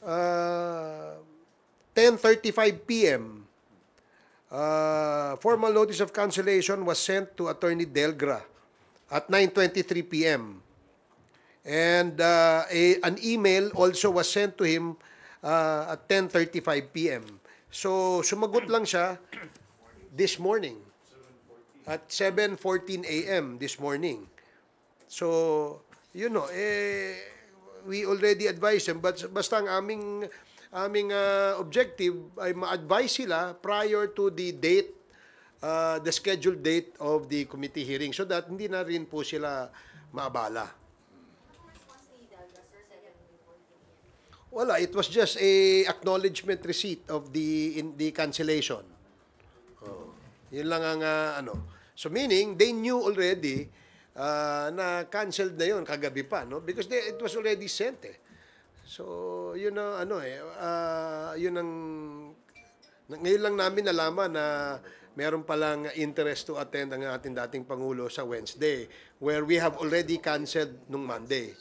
10:35 p.m., formal notice of cancellation was sent to Attorney Delgra at 9:23 p.m. And an email also was sent to him at 10:35 p.m. So, sumagot lang siya this morning at 7:14 a.m. this morning. So, we already advised him, but basta ang aming objective ay ma-advise sila prior to the date, the scheduled date of the committee hearing so that hindi na rin po sila maabala. Wala, it was just a acknowledgement receipt of the cancellation. Yun lang ang So meaning they knew already na canceled na yun kagabi pa, no? Because it was already sent eh. So yun yun ang ngayon lang namin nalaman na meron palang interest to attend ang ating dating Pangulo sa Wednesday where we have already canceled nung Monday.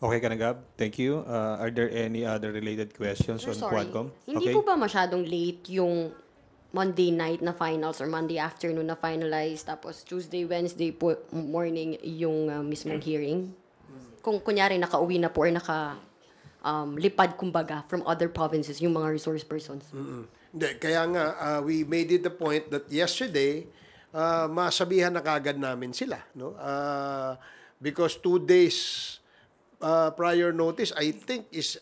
Okay ka na, Gab? Thank you. Are there any other related questions on Quadcom? Hindi po ba masyadong late yung Monday night na finals or Monday afternoon na finalize tapos Tuesday, Wednesday po morning yung mismong hearing? Kung kunyari nakauwi na po or lipad kumbaga from other provinces yung mga resource persons. Hindi, kaya nga we made it the point that yesterday masabihan na kagad namin sila, no? Because 2 days prior notice, I think is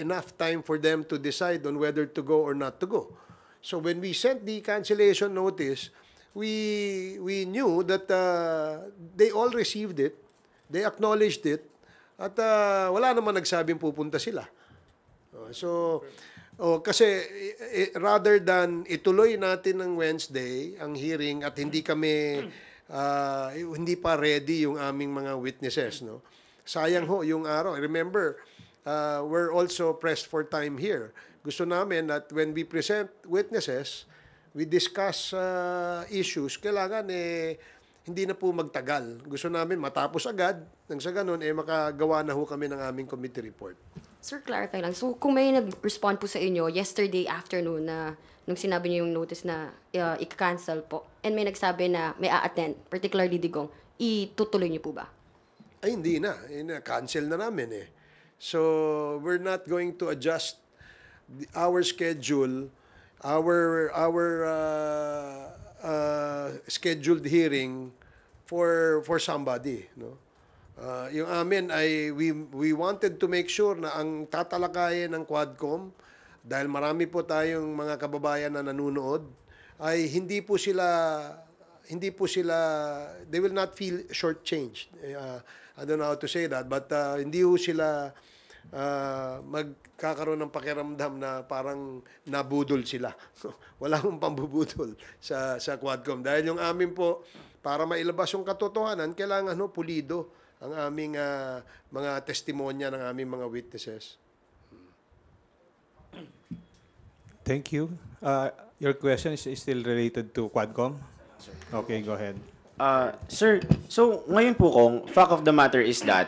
enough time for them to decide on whether to go or not to go. So when we sent the cancellation notice, we knew that they all received it, they acknowledged it, at wala naman nagsabing pupunta sila. Kasi rather than ituloy natin ng Wednesday ang hearing at hindi pa ready yung aming mga witnesses, no? Sayang ho yung araw. Remember, we're also pressed for time here. Gusto namin that when we present witnesses, we discuss issues, kailangan hindi na po magtagal. Gusto namin matapos agad, nang sa ganun, makagawa na ho kami ng aming committee report. Sir, clarify lang. So, kung may nag-respond po sa inyo yesterday afternoon na nung sinabi niyo yung notice na i-cancel po, and may nagsabi na may a-attend, particularly Digong, itutuloy niyo po ba? Ay, hindi na. Cancel na namin eh. So, we're not going to adjust our schedule, our scheduled hearing for somebody, no? Yung amin ay we wanted to make sure na ang tatalakayin ng Quadcom, dahil marami po tayong mga kababayan na nanonood, ay hindi po sila they will not feel shortchanged. I don't know how to say that, but hindi ho sila magkakaroon ng pakiramdam na parang nabudol sila. Wala akong pambubudol sa Quadcom. Dahil yung amin po, para mailabas yung katotohanan, kailangan pulido ang aming mga testimonya ng aming mga witnesses. Thank you. Your question is still related to Quadcom? Okay, go ahead. Sir, so ngayon po fact of the matter is that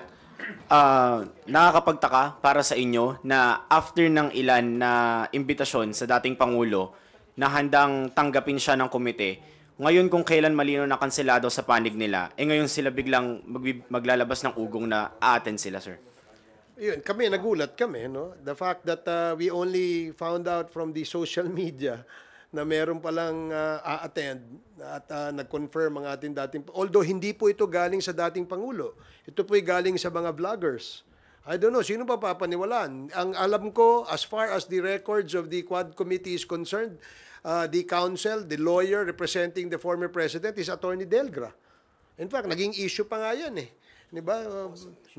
nakakapagtaka para sa inyo na after ng ilan na imbitasyon sa dating Pangulo na handang tanggapin siya ng komite, ngayon kung kailan malino na kanselado sa panig nila, ngayon sila biglang maglalabas ng ugong na a-attend sila, sir. Yun, nagulat kami, no? The fact that we only found out from the social media na meron palang a-attend at nag-confirm ang ating dating... Although hindi po ito galing sa dating Pangulo. Ito po'y galing sa mga vloggers. I don't know, sino pa papaniwalaan? Ang alam ko, as far as the records of the Quad Committee is concerned, the counsel, the lawyer representing the former president is Attorney Delgra. In fact, naging issue pa nga yan eh. Di ba?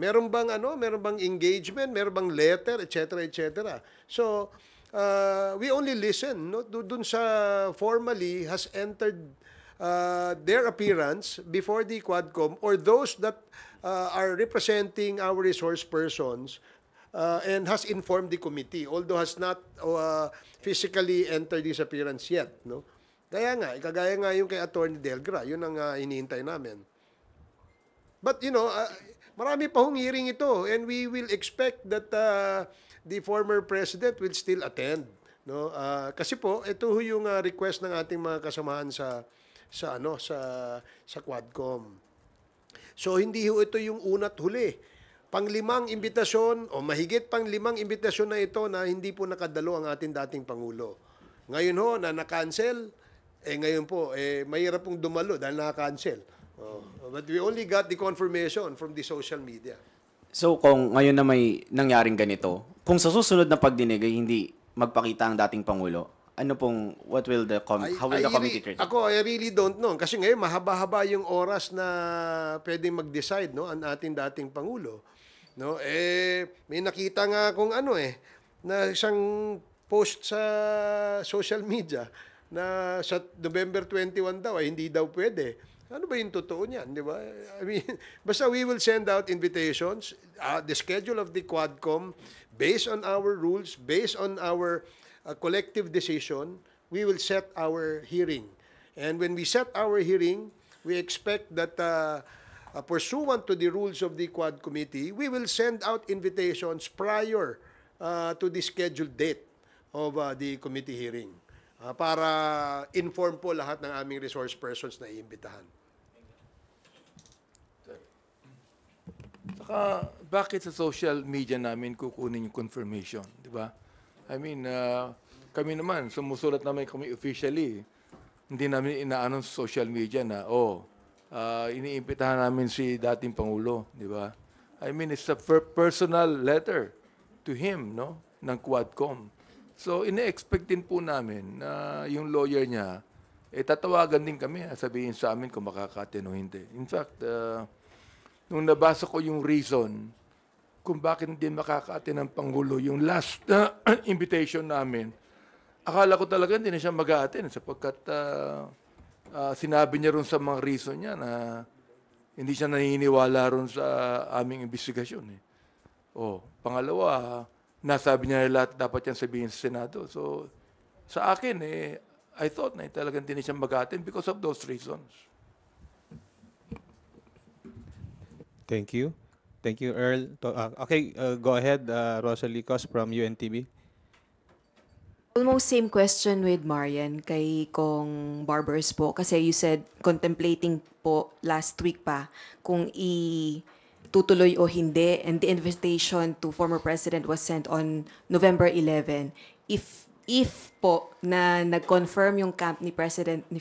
Meron bang engagement, meron bang letter, etc., etc. So, we only listen, no? Dun sa formally has entered their appearance before the Quadcom or those that are representing our resource persons and has informed the committee, although has not physically entered this appearance yet, no? Kaya nga, kagaya nga yung kay Attorney Delgra, yun ang iniintay namin. But marami pa hong hearing ito, and we will expect that the former president will still attend, no? Kasi po ito ho yung request ng ating mga kasamahan sa Quadcom. So hindi ho ito yung una't huli. Panglimang imbitasyon o mahigit pang 5 imbitasyon na ito na hindi po nakadalo ang ating dating Pangulo. Ngayon ho na na-cancel, ngayon po mahirap pong dumalo dahil na-cancel. But we only got the confirmation from the social media. So kung ngayon na may nangyaring ganito, kung sa susunod na pagdinig ay hindi magpakita ang dating Pangulo, how will the committee treat it? I really don't know. Kasi ngayon, mahaba-haba yung oras na pwedeng mag-decide, no, ang ating dating Pangulo. No? May nakita nga akong na isang post sa social media na sa November 21 daw, hindi daw pwede. Ano ba yung totoo niyan, di ba? I mean, basta we will send out invitations, the schedule of the Quadcom, based on our rules, based on our collective decision, we will set our hearing. And when we set our hearing, we expect that pursuant to the rules of the Quad Committee, we will send out invitations prior to the scheduled date of the committee hearing para inform po lahat ng aming resource persons na iimbitahan. Saka, bakit sa social media namin kukunin yung confirmation, di ba? I mean, kami naman, sumusulat naman kami officially. Hindi namin inaano sa social media na, iniimbitahan namin si dating Pangulo, di ba? I mean, it's a personal letter to him, no? Ng Quadcom. So, ine-expect din po namin na yung lawyer niya, tatawagan din kami, sabihin sa amin kung makakatin o hindi. In fact, nung nabasa ko yung reason kung bakit hindi makakaatin ng Pangulo yung last invitation namin, akala ko talaga hindi na siya mag-aatin sapagkat sinabi niya ron sa mga reason niya na hindi siya naniniwala ron sa aming investigasyon. Pangalawa, nasabi niya lahat dapat yan sabihin sa Senado. So, sa akin, I thought na talagang hindi na siya mag-aatin because of those reasons. Thank you. Thank you, Earl. Okay, go ahead, Rosalie Cos from UNTV. Almost same question with Marian kay Kong Barbers po. Kasi you said contemplating po last week pa kung itutuloy o hindi. And the invitation to former President was sent on November 11. If po na nag-confirm yung camp ni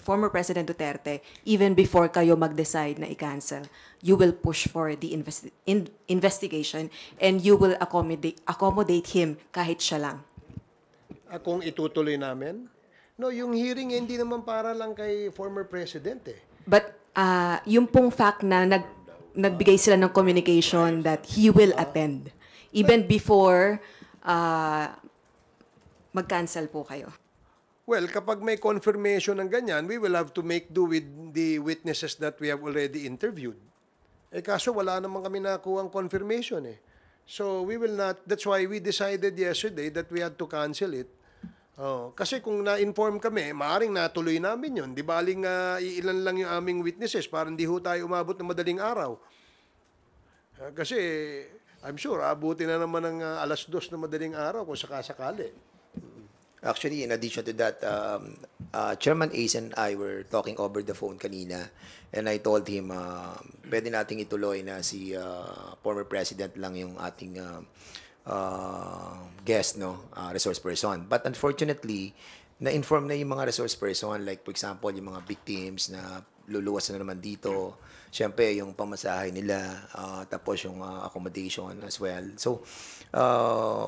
former President Duterte, even before kayo mag-decide na i-cancel, you will push for the investigation and you will accommodate him kahit siya lang. Kung itutuloy namin? No, yung hearing hindi naman para lang kay former President But yung pong fact na nagbigay sila ng communication that he will attend, even before mag-cancel po kayo. Well, kapag may confirmation ng ganyan, we will have to make do with the witnesses that we have already interviewed. Kaso wala naman kami nakuhang confirmation So we will not, that's why we decided yesterday that we had to cancel it. Kasi kung na-inform kami, maaaring natuloy namin yun. Di baling iilan lang yung aming witnesses para hindi ho tayo umabot ng madaling araw. Kasi I'm sure abutin na naman ng 2:00 na madaling araw kung sakasakali. Actually, in addition to that, Chairman Ace and I were talking over the phone kanina, and I told him, pwede nating ituloy na si former President lang yung ating guest, resource person. But unfortunately, na-inform na yung mga resource person, like for example, yung mga victims na luluwas na naman dito, siyempre yung pamasahe nila, tapos yung accommodation as well. So,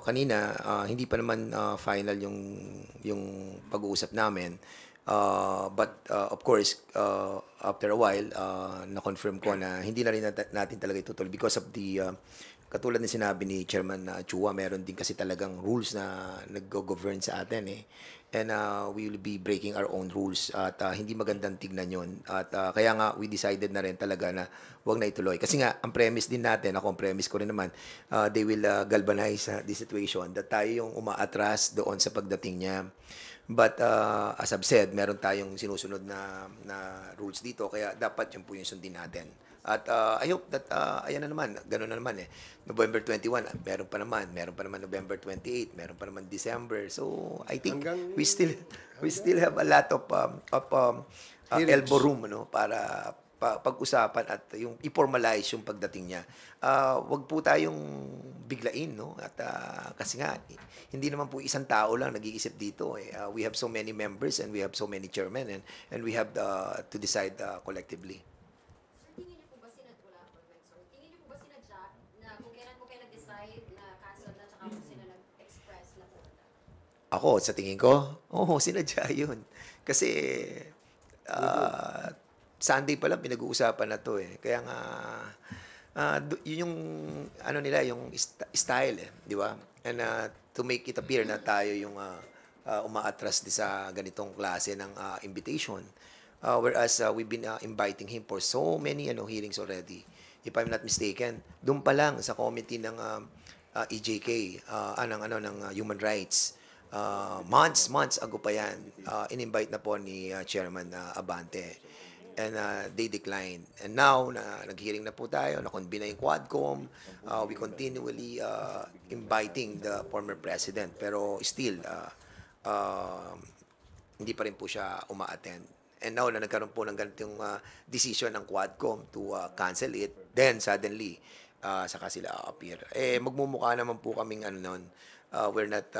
kanina, hindi pa naman final yung pag-uusap namin. But of course, after a while, na-confirm ko na hindi na rin natin talaga itutuloy because of the katulad na sinabi ni Chairman Chua, meron din kasi talagang rules na nag-govern sa atin And we will be breaking our own rules at hindi magandang tignan yun. At kaya nga we decided na rin talaga na wag na ituloy. Kasi nga, ang premise din natin, ang premise ko rin naman, they will galvanize the situation that tayo yung umaatras doon sa pagdating niya. But as I've said, meron tayong sinusunod na rules dito, kaya dapat yun po yung sundin natin. At I hope that, ayan na naman, gano'n na naman eh. November 21, meron pa naman November 28, meron pa naman December. So I think we still have a lot of elbow room, no, para pag-usapan at yung i-formalize yung pagdating niya. Wag po tayong biglain, no? At kasi nga hindi naman po isang tao lang nag-iisip dito eh. We have so many members and we have so many chairmen and we have to decide collectively. Tingin niyo po ba sinadya na kung kailan po kayo nag-decide na cancel na tsaka kung sino nag-express na pumunta? Ako, sa tingin ko, sinadya yun. Kasi Sunday pa lang pinag-uusapan na to eh. Kaya nga, yun yung, nila, yung style eh, di ba? And to make it appear na tayo yung umaatras sa ganitong klase ng invitation. Whereas we've been inviting him for so many hearings already. If I'm not mistaken, doon pa lang sa committee ng EJK, ng Human Rights, months ago pa yan, in-invite na po ni Chairman Abante. And they declined. And now, nag-hearing na po tayo, na-convene na yung Quadcom, we continually inviting the former president. Pero still, hindi pa rin po siya uma-attend. And now, na nagkaroon po ng ganitong decision ng Quadcom to cancel it, then suddenly, saka sila appear. Magmumukha naman po kaming we're not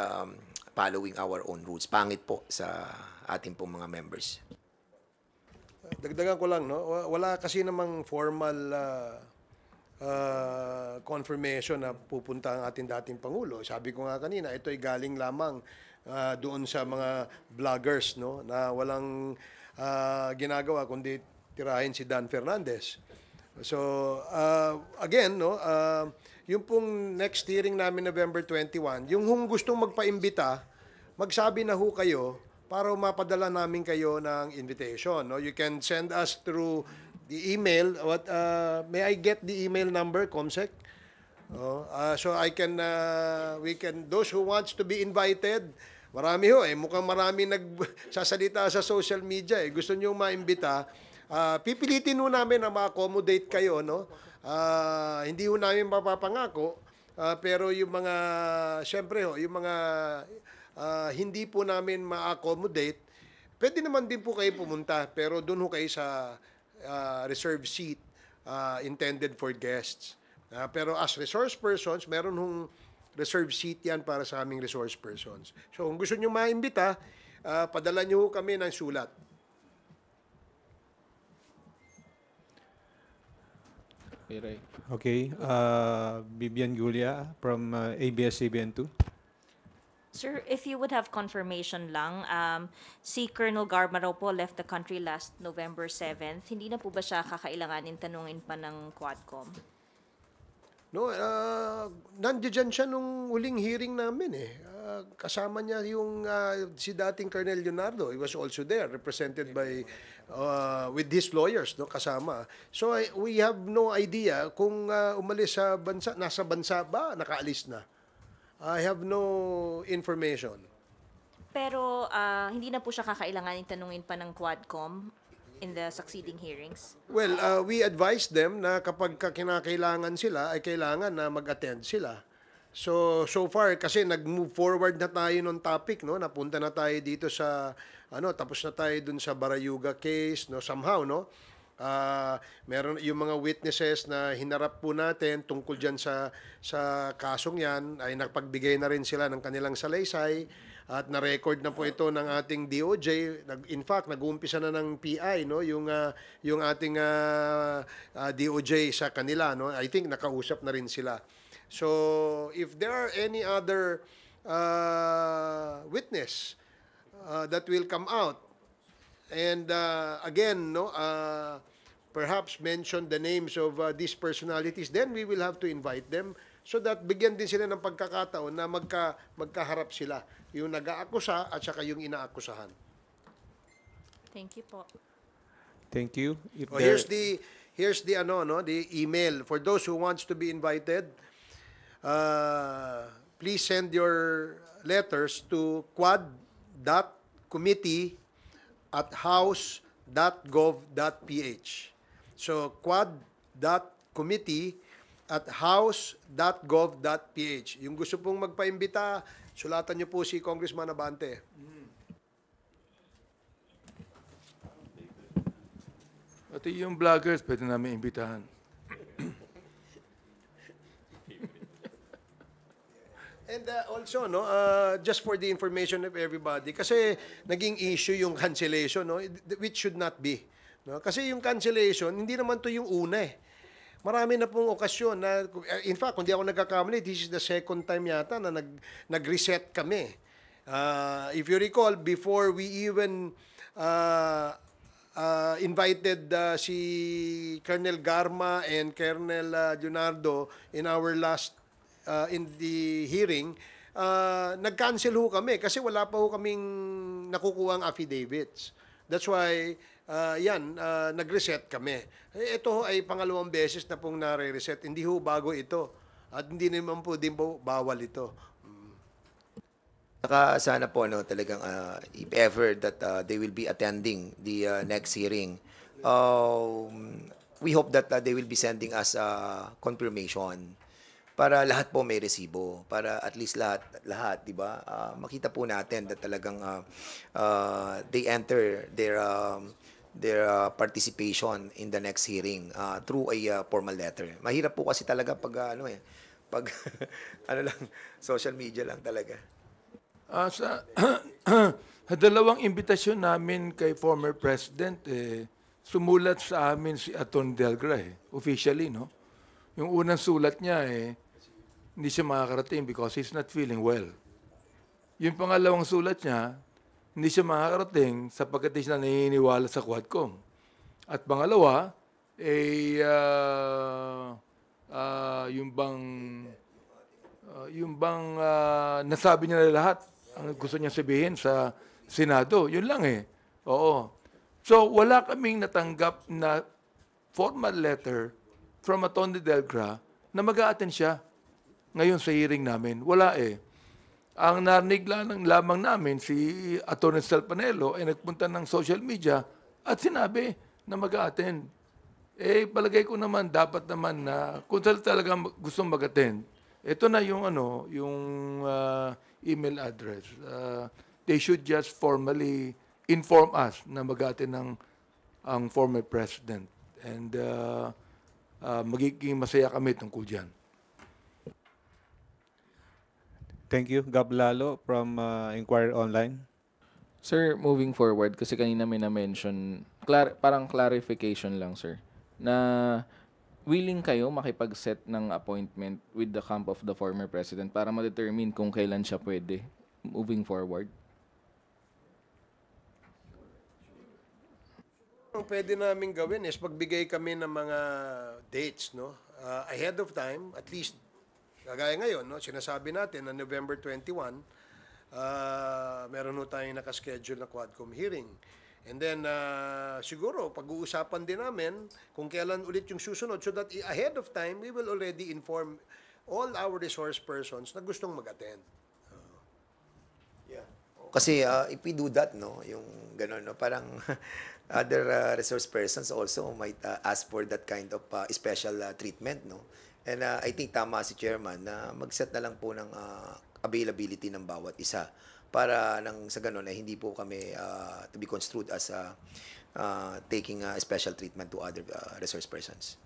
following our own rules. Pangit po sa ating pong mga members. Dagdagan ko lang, no? Wala kasi namang formal confirmation na pupunta ang ating dating Pangulo. Sabi ko nga kanina, ito ay galing lamang doon sa mga vloggers, no? Na walang ginagawa kundi tirahin si Dan Fernandez. So, again, no? Yung pong next hearing namin November 21, yung gustong magpaimbita, magsabi na ho kayo para mapadala namin kayo ng invitation. No? You can send us through the email. May I get the email number, Comsec? So I can, those who wants to be invited, marami ho eh. Mukhang marami nagsasalita sa social media eh. Gusto nyo maimbita. Pipilitin ho namin na ma-accommodate kayo. No? Hindi ho namin mapapangako. Pero yung mga, syempre ho, yung mga hindi po namin ma-accommodate, pwede naman din po kayo pumunta, pero doon ho kayo sa reserved seat intended for guests. Pero as resource persons, meron hong reserved seat yan para sa aming resource persons. So kung gusto nyo maimbita, padala nyo ho kami ng sulat. Okay. Bibian Gulia from ABS-CBN 2. Sir, if you would have confirmation lang, si Colonel Garma po left the country last November 7th. Hindi na po ba siya kakailanganin tanungin pa ng Quadcom? No, nandiyan siya nung huling hearing namin eh. Kasama niya yung si dating Colonel Leonardo. He was also there, represented by with his lawyers, no, kasama. So we have no idea kung umalis sa bansa, nasa bansa ba, nakaalis na. I have no information. Pero hindi na po siya kakailanganin tanungin pa ng Quadcom in the succeeding hearings? Well, we advised them na kapag kinakailangan sila, ay kailangan na mag-attend sila. So far, kasi nag-move forward na tayo ng topic, no? Napunta na tayo dito sa, tapos na tayo dun sa Barayuga case, no? Somehow, no? Meron yung mga witnesses na hinarap po natin tungkol dyan sa kasong yan, ay nagpagbigay na rin sila ng kanilang salaysay at na-record na po ito ng ating DOJ. In fact, nag-uumpisa na ng PI, no? Yung ating DOJ sa kanila, no? I think nakausap na rin sila. So, if there are any other witness that will come out, and again, no, perhaps mention the names of these personalities, then we will have to invite them so that bigyan din sila ng pagkakataon na magkaharap sila, yung nag-aakusa at saka yung inaakusahan. Thank you po. Thank you. Here's the the email for those who wants to be invited. Please send your letters to quad.com quad.committee@house.gov.ph. So, quad.committee@house.gov.ph. Yung gusto pong magpaimbita, sulatan niyo po si Congressman Abante. Pati yung vloggers, pwede namin imbitahan. And also, no, just for the information of everybody, kasi naging issue yung cancellation, no, which should not be. No? Kasi yung cancellation, hindi naman to yung una eh. Marami na pong okasyon na, in fact, kung di ako nagkakamali, this is the second time yata na nag-reset kami. If you recall, before we even invited si Colonel Garma and Colonel Leonardo in our last in the hearing, nag-cancel ho kami kasi wala pa ho kaming nakukuhang affidavits. That's why, nag-reset kami. Ito ho ay pangalawang beses na pong nare-reset. Hindi ho bago ito. At hindi naman po din po bawal ito. Saka sana po talagang if ever that they will be attending the next hearing, we hope that they will be sending us confirmation para lahat po may resibo, para at least lahat, di ba? Makita po natin that talagang they enter their participation in the next hearing through a formal letter. Mahirap po kasi talaga pag pag social media lang talaga. Sa dalawang imbitasyon namin kay former President, sumulat sa amin si Atty. Delgra, officially, no? Yung unang sulat niya, hindi siya makakarating because he's not feeling well. Yung pangalawang sulat niya, hindi siya makakarating sapagkat hindi siya naniniwala sa Quadcom. At pangalawa, yung bang nasabi niya na lahat ang gusto niya sabihin sa Senado. Yun lang Oo. So, wala kaming natanggap na formal letter from Atty. Delgra na mag-a-attend siya ngayon sa hearing namin. Wala Ang narinig lamang namin si Atty. Salpanelo ay nagpunta ng social media at sinabi na mag-a-attend. Palagay ko naman, dapat naman na kung talaga gustong mag-attend, ito na yung email address. They should just formally inform us na mag-attend ang former president. And magiging masaya kami tungkol dyan. Thank you. Gab Lalo from Inquirer Online. Sir, moving forward, kasi kanina may na-mention, parang clarification lang, sir, na willing kayo makipag-set ng appointment with the camp of the former president para ma-determine kung kailan siya pwede moving forward? Ang pwede namin gawin is pagbigay kami ng mga dates, no? Ahead of time, at least, kagaya ngayon, no? Sinasabi natin na November 21, meron ho tayong nakaschedule na Quadcom hearing. And then, siguro, pag-uusapan din namin kung kailan ulit yung susunod so that ahead of time, we will already inform all our resource persons na gustong mag-attend. Kasi if we do that, no, yung gano'n, no, parang other resource persons also might ask for that kind of special treatment, no. And I think tama si Chairman na mag-set na lang po ng availability ng bawat isa para nang sa gano'n ay hindi po kami to be construed as taking special treatment to other resource persons.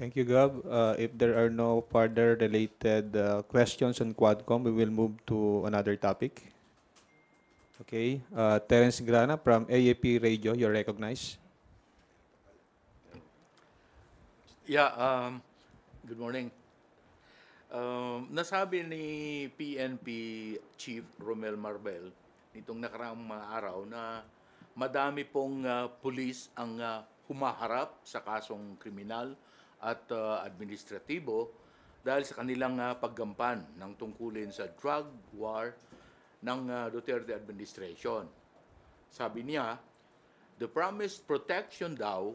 Thank you, Gab. If there are no further related questions on Quadcom, we will move to another topic. Okay. Terence Grana from AAP Radio, you're recognized. Yeah, good morning. Nasabi ni PNP Chief Romel Marbel nitong nakaraang mga araw na madami pong pulis ang humaharap sa kasong kriminal at administratibo dahil sa kanilang paggampan ng tungkulin sa drug war ng Duterte administration. Sabi niya, the promised protection daw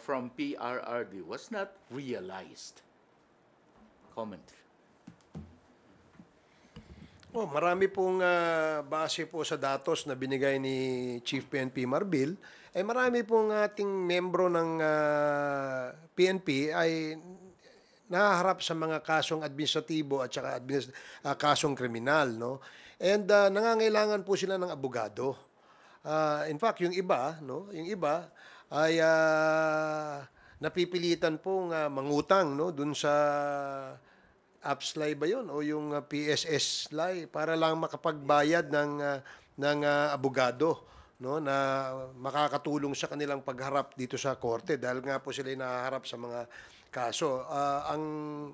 from PRRD was not realized. Comment. Oh, marami pong base po sa datos na binigay ni Chief PNP Marbil, ay marami pong ating membro ng PNP ay nahaharap sa mga kasong administratibo at saka kasong kriminal, no? And nangangailangan po sila ng abogado. In fact, yung iba, no, yung iba ay napipilitan pong mangutang, no, dun sa AppsLay ba yun o yung PSS Lay para lang makapagbayad ng abogado, no, na makakatulong sa kanilang pagharap dito sa korte dahil nga po sila nahaharap sa mga kaso. Ang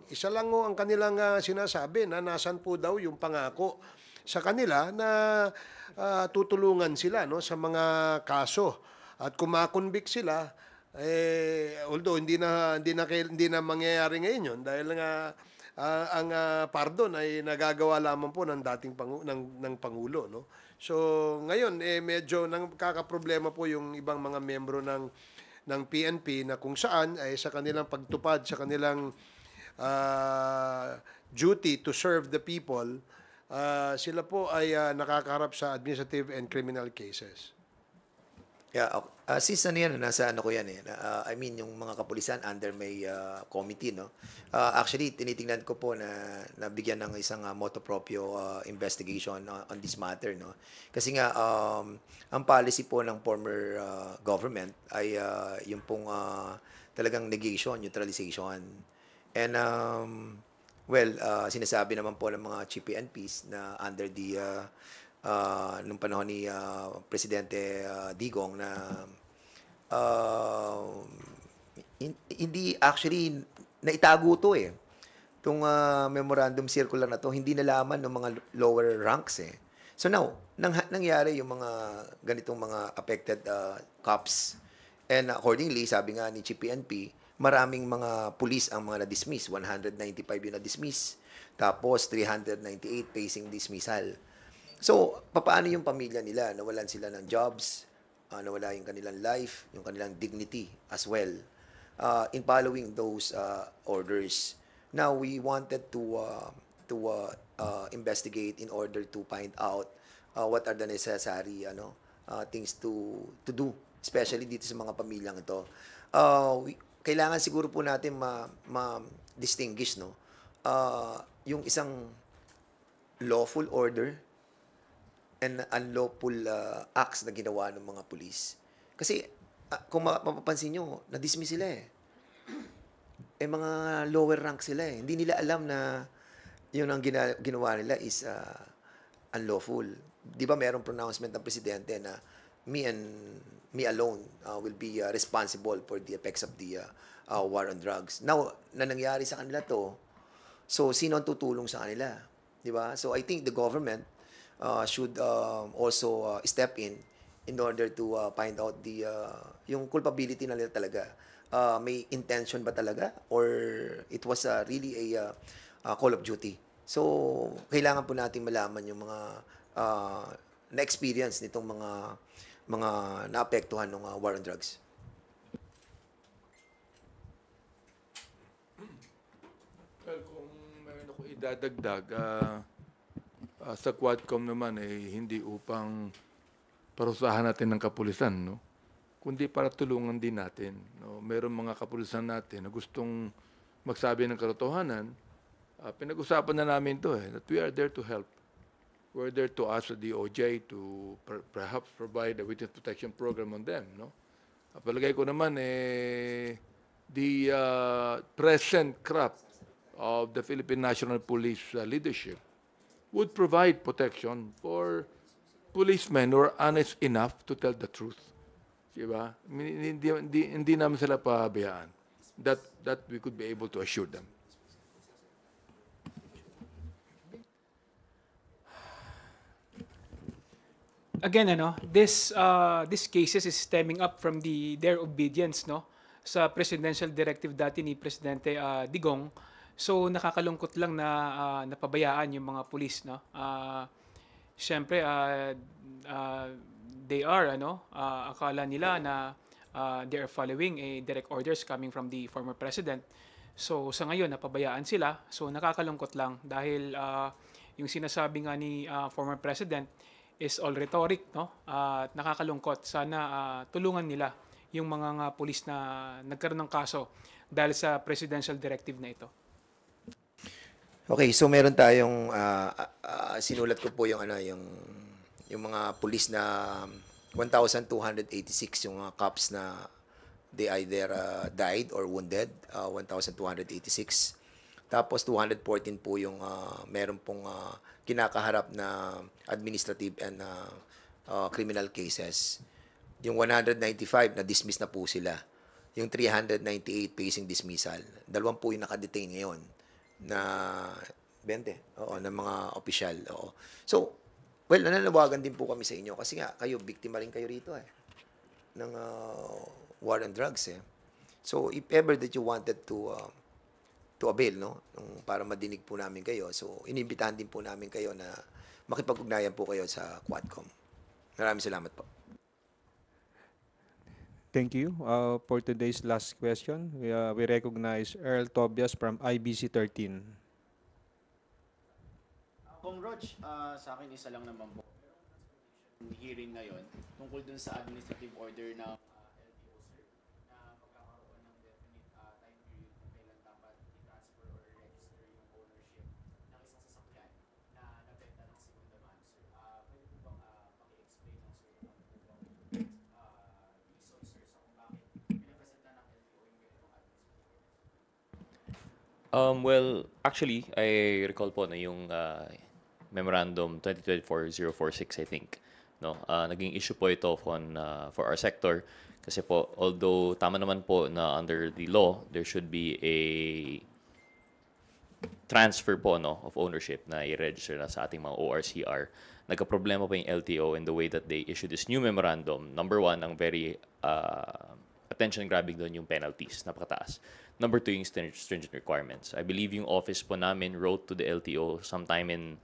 isa lang ho ang kanilang sinasabi na nasan po daw yung pangako sa kanila na tutulungan sila, no, sa mga kaso at kung makonvict sila, although hindi na mangyayari ngayon yun dahil nga ang pardon ay nagagawa lamang po ng dating ng Pangulo, no? So ngayon medyo nakakaproblema po yung ibang mga membro ng PNP na kung saan ay sa kanilang pagtupad sa kanilang duty to serve the people, sila po ay nakakaharap sa administrative and criminal cases. Yeah, since nasa ko yan I mean yung mga kapulisan under may committee, no. Actually tinitingnan ko po na nabigyan ng isang motu proprio investigation on this matter, no. Kasi nga ang policy po ng former government ay yung pong talagang negation, neutralization. And sinasabi naman po ng mga chief PNPs na under the nung panahon ni Presidente Digong na hindi actually naitago to itong memorandum circular na to, hindi nalaman ng mga lower ranks So now, nangyari yung mga ganitong mga affected cops, and accordingly, sabi nga ni Chief PNP, maraming mga police ang mga na-dismiss, 195 yung na-dismiss, tapos 398 facing dismissal. So, paano yung pamilya nila? Nawalan sila ng jobs, nawala yung kanilang life, yung kanilang dignity as well. In following those orders, now we wanted to investigate in order to find out what are the necessary things to do, especially dito sa mga pamilyang ito. Kailangan siguro po natin ma-distinguish, no? Yung isang lawful order and unlawful acts na ginawa ng mga pulis. Kasi kung mapapansin nyo, na-dismiss sila mga lower rank sila Hindi nila alam na yun ang ginawa nila is unlawful. Di ba mayroong pronouncement ng presidente na me alone will be responsible for the effects of the war on drugs. Now, na nangyari sa kanila to, so sino ang tutulong sa kanila? Di ba? So I think the government should also step in order to find out yung culpability na nila talaga. May intention ba talaga or it was really a call of duty. So kailangan po natin malaman yung mga na-experience nitong mga naapektuhan ng war on drugs. Well, kung meron ako idadagdag, sa Quadcom naman hindi upang parusahan natin ng kapulisan, no? Kundi para tulungan din natin. No? Meron mga kapulisan natin na gustong magsabi ng katotohanan. Pinag-usapan na namin to that we are there to help. We're there to ask the DOJ to perhaps provide a witness protection program on them, no? Palagay ko naman the present crop of the Philippine National Police leadership would provide protection for policemen who are honest enough to tell the truth. Diba? Hindi namin sila pabayaan. That we could be able to assure them. Again, this cases is stemming up from their obedience, no, sa presidential directive dati ni Presidente Digong. So nakakalungkot lang na napabayaan yung mga pulis, no. Siyempre they are akala nila na they are following a direct orders coming from the former president. So sa ngayon napabayaan sila. So nakakalungkot lang dahil yung sinasabi nga ni former President is all rhetoric, no? At nakakalungkot. Sana tulungan nila yung mga pulis na nagkaroon ng kaso dahil sa presidential directive na ito. Okay, so meron tayong sinulat ko po yung yung mga pulis na 1,286 yung mga cops na they either died or wounded, 1,286. Tapos 214 po yung meron pong kinakaharap na administrative and criminal cases. Yung 195 na dismiss na po sila. Yung 398 facing dismissal. Dalawang po yung nakadetain ngayon na 20, na mga opisyal. Oo. So, well, nananawagan din po kami sa inyo kasi nga kayo biktima rin kayo rito ng war on drugs So, if ever that you wanted to avail, no, para madinig po namin kayo, so inimbitahan din po namin kayo na makipag-ugnayan po kayo sa Quadcom. Maraming salamat po. Thank you. For today's last question, we recognize Earl Tobias from IBC 13. Kung Rog, sa akin isa lang naman po. Hearing ngayon tungkol dun sa administrative order na LTO, sir, na pagkakaroon ng definite time period kung kailan dapat i-transfer or register yung ownership ng isang sasakyan na nabenta ng segunda mano, sir. Pwede po bang paki-explain lang, sir, ano po bang reason, sir, sa kung bakit pinapresenta ng LTO yung ganitong administrative order? Well, actually, I recall po na yung Memorandum 2024-046, I think. No, naging issue po ito for our sector kasi po, although tama naman po na under the law, there should be a transfer po of ownership na i-register na sa ating mga ORCR. Nagka-problema po yung LTO in the way that they issued this new memorandum. Number one, ang very attention-grabbing doon yung penalties, napakataas. Number two, yung stringent requirements. I believe yung office po namin wrote to the LTO sometime in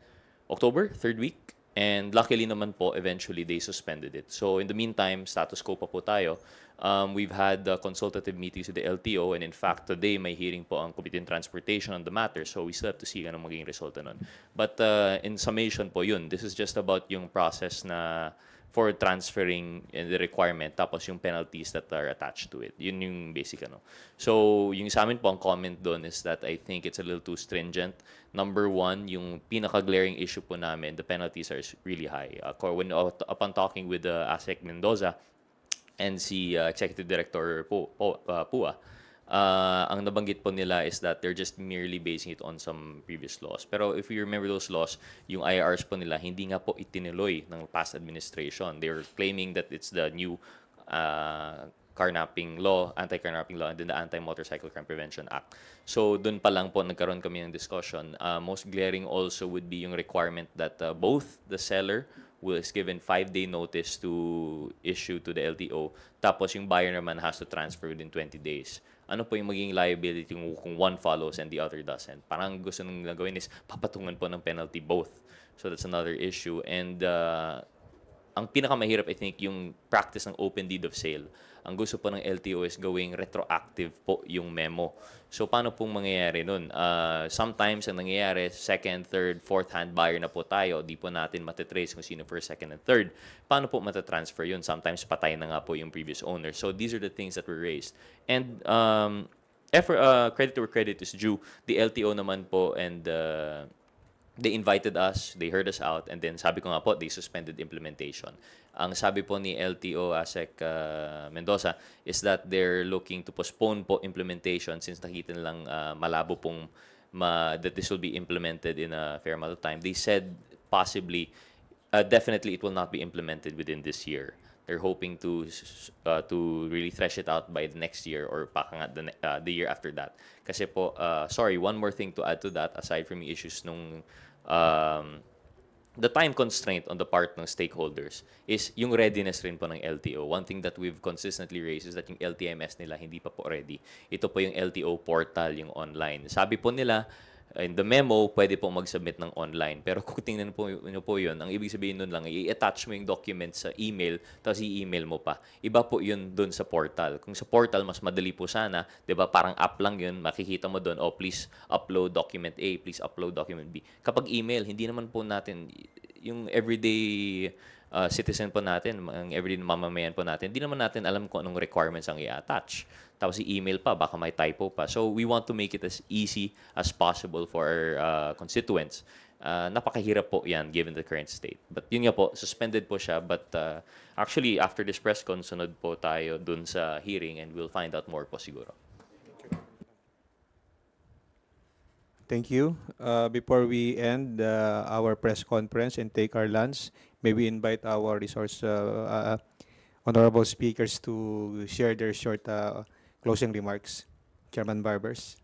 October, third week. And luckily naman po, eventually they suspended it. So in the meantime, status quo pa po tayo. We've had consultative meetings with the LTO, and in fact, today may hearing po ang Committee on Transportation on the matter. So we still have to see anong magiging resulta nun. But in summation po yun, this is just about yung process na for transferring the requirement, tapos yung penalties that are attached to it. Yun yung basic ano. So, yung sa amin po, ang comment doon is that I think it's a little too stringent. Number one, yung pinaka-glaring issue po namin, the penalties are really high. Upon talking with ASEC Mendoza and si Executive Director Pua, ang nabanggit po nila is that they're just merely basing it on some previous laws. Pero if you remember those laws, yung IRs po nila, hindi nga po itinuloy ng past administration. They were claiming that it's the new carnapping law, anti-carnapping law, and then the Anti-Motorcycle Crime Prevention Act. So, dun pa lang po nagkaroon kami ng discussion. Most glaring also would be yung requirement that both the seller was given 5-day notice to issue to the LTO, tapos yung buyer naman has to transfer within 20 days. Ano po yung magiging liability kung one follows and the other doesn't? Parang gusto nung gagawin is papatungan po ng penalty both. So that's another issue. And ang pinakamahirap, I think, yung practice ng open deed of sale. Ang gusto po ng LTO is gawing retroactive po yung memo. So paano pong mangyayari nun? Sometimes ang nangyayari, second, third, fourth hand buyer na po tayo, di po natin matitrace kung sino first, second, and third. Paano po matatransfer yun? Sometimes patay na nga po yung previous owner. So these are the things that were raised. And credit where credit is due, the LTO naman po and they invited us, they heard us out, and then sabi ko nga po, they suspended implementation. Ang sabi po ni LTO ASEC Mendoza is that they're looking to postpone po implementation since nakita nilang malabo pong that this will be implemented in a fair amount of time. They said possibly, definitely it will not be implemented within this year. They're hoping to really thresh it out by the next year or the year after that. Kasi po, sorry, one more thing to add to that, aside from the issues nung the time constraint on the part ng stakeholders is yung readiness rin po ng LTO. One thing that we've consistently raised is that yung LTMS nila hindi pa po ready. Ito po yung LTO portal, yung online. Sabi po nila, In the memo, pwede pong mag-submit ng online. Pero kung tingnan po yun, ang ibig sabihin nun lang, i-attach mo yung document sa email, tapos i-email mo pa. Iba po yun dun sa portal. Kung sa portal, mas madali po sana, di ba, parang app lang yun, makikita mo dun, oh, please upload document A, please upload document B. Kapag email, hindi naman po natin, yung everyday citizen po natin, ang everyday mamamayan po natin, hindi naman natin alam kung anong requirements ang i-attach. Tapos i-email pa, baka may typo pa. So we want to make it as easy as possible for our constituents. Napakahirap po yan given the current state. But yun nga po, suspended po siya. But actually, after this press con, sunod po tayo dun sa hearing and we'll find out more po siguro. Thank you. Before we end our press conference and take our lunch, may we invite our resource honorable speakers to share their short closing remarks. Chairman Barbers.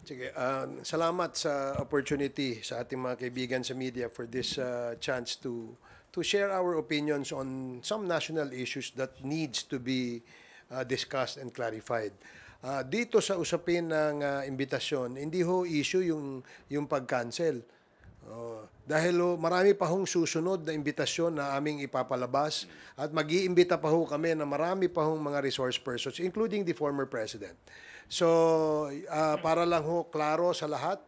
Sige, salamat sa opportunity sa ating mga kaibigan sa media for this chance to share our opinions on some national issues that needs to be discussed and clarified. Dito sa usapin ng imbitasyon, hindi ho issue yung pag-cancel. Dahil marami pa hong susunod na imbitasyon na aming ipapalabas at mag-iimbita pa ho kami na marami pa hong mga resource persons, including the former president. So, para lang ho klaro sa lahat,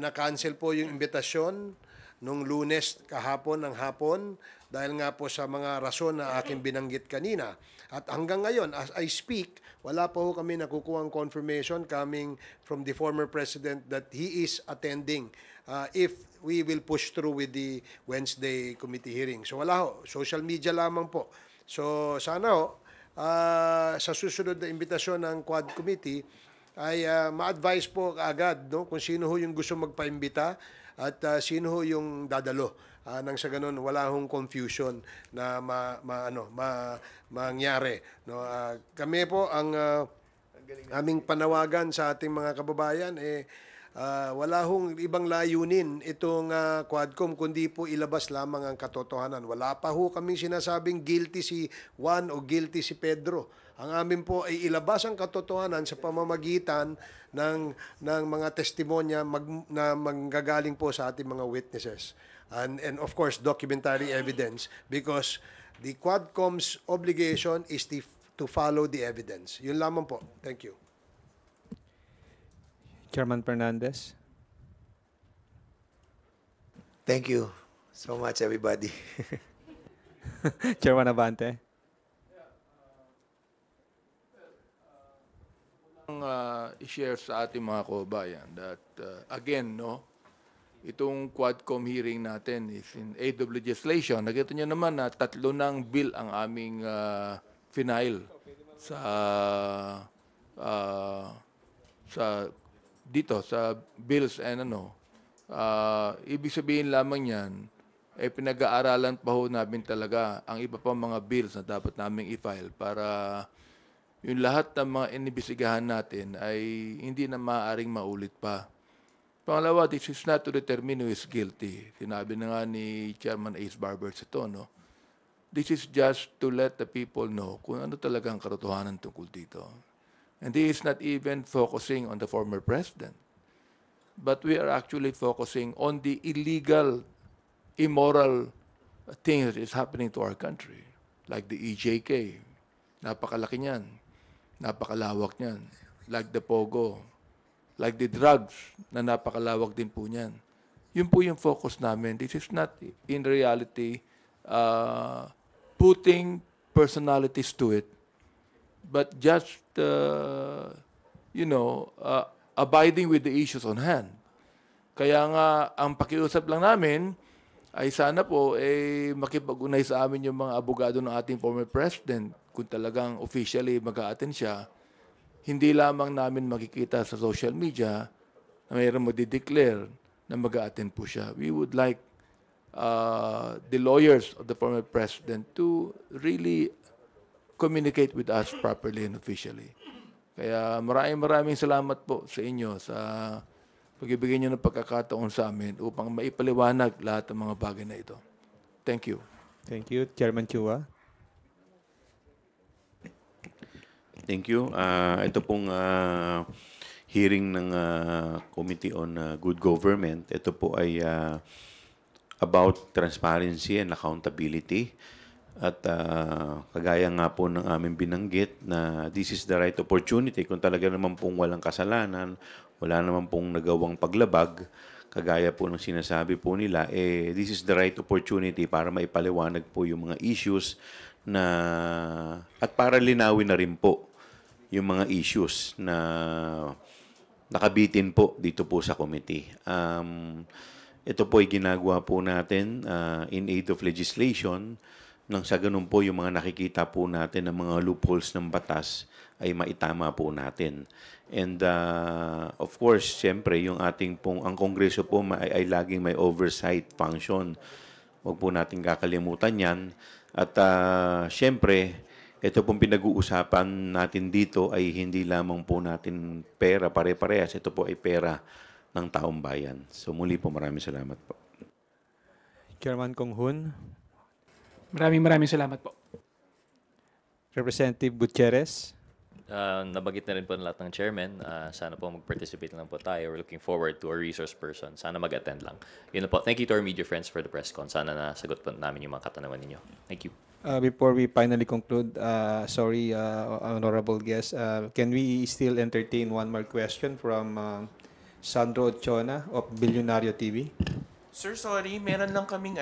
na-cancel po yung imbitasyon nung Lunes kahapon ng hapon dahil nga po sa mga rason na aking binanggit kanina. At hanggang ngayon, as I speak, wala pa ho kami nakukuhang confirmation coming from the former president that he is attending if we will push through with the Wednesday committee hearing. So wala ho, social media lamang po. So sana ho, sa susunod na imbitasyon ng Quad Committee ay ma-advise po agad kung sino ho yung gusto magpaimbita at sino ho yung dadalo. Nang sa ganun, wala hong confusion na mangyari. No? Kami po, ang aming panawagan sa ating mga kababayan, wala hong ibang layunin itong Quadcom, kundi po ilabas lamang ang katotohanan. Wala pa ho kaming sinasabing guilty si Juan o guilty si Pedro. Ang amin po ay ilabas ang katotohanan sa pamamagitan ng mga testimonya na manggagaling po sa ating mga witnesses. And of course, documentary evidence, because the Quadcom's obligation is to follow the evidence. Yun lamang po. Thank you. Chairman Fernandez. Thank you so much, everybody. Chairman Abante. I-share sa ating mga kababayan that again, itong Quadcom hearing natin is in aid of legislation. Nakita niyo naman na 3 ng bill ang aming final dito sa bills and ibig sabihin lamang yan pinag-aaralan pa ho namin talaga ang iba pang mga bills na dapat naming i-file para yung lahat ng mga inibisigahan natin ay hindi na maaaring maulit pa. Pangalawa, this is not to determine who is guilty. Sinabi na nga ni Chairman Ace Barbers ito, This is just to let the people know kung ano talagang katotohanan tungkol dito. And this is not even focusing on the former president. But we are actually focusing on the illegal, immoral things that is happening to our country. Like the EJK. Napakalaki niyan. Napakalawak niyan. Like the POGO. Like the drugs na napakalawak din po niyan. Yun po yung focus namin. This is not in reality putting personalities to it, but just, abiding with the issues on hand. Kaya nga, ang pakiusap lang namin ay sana po makipag-unay sa amin yung mga abogado ng ating former president kung talagang officially mag-a-attend siya. Hindi lamang namin makikita sa social media na mayroon mag-declare na mag-a-attend po siya. We would like the lawyers of the former president to really communicate with us properly and officially. Kaya maraming salamat po sa inyo sa pagbibigay niyo ng pagkakataon sa amin upang maipaliwanag lahat ng mga bagay na ito. Thank you. Thank you. Chairman Chua. Thank you. Ito pong hearing ng Committee on Good Government, ito po ay about transparency and accountability. At kagaya nga po ng aming binanggit na this is the right opportunity kung talaga naman pong walang kasalanan, wala naman pong nagawang paglabag, kagaya po ng sinasabi po nila, this is the right opportunity para maipaliwanag po yung mga issues na at para linawin na rin po yung mga issues na nakabitin po dito po sa committee. Ito po ay ginagawa po natin in aid of legislation nang sa ganun po yung mga nakikita po natin ng mga loopholes ng batas ay maitama po natin. And of course, siyempre, yung ating pong, ang Kongreso po ay laging may oversight function. Huwag po natin kakalimutan yan. At siyempre, ito pong pinag-uusapan natin dito ay hindi lamang po natin pera, pare-parehas. Ito po ay pera ng taong bayan. So muli po, maraming salamat po. Chairman Kong Hun. Maraming salamat po. Representative Gutierrez. Nabagit na rin po ng lahat ng chairman. Sana po mag-participate lang po tayo. We're looking forward to a resource person. Sana mag-attend lang. Yun na po. Thank you to our media friends for the press con. Sana nasagot po namin yung mga katanungan ninyo. Thank you. Before we finally conclude, sorry, honorable guest, can we still entertain one more question from Sandro Ochona of Billionario TV? Sir, sorry, meron lang kaming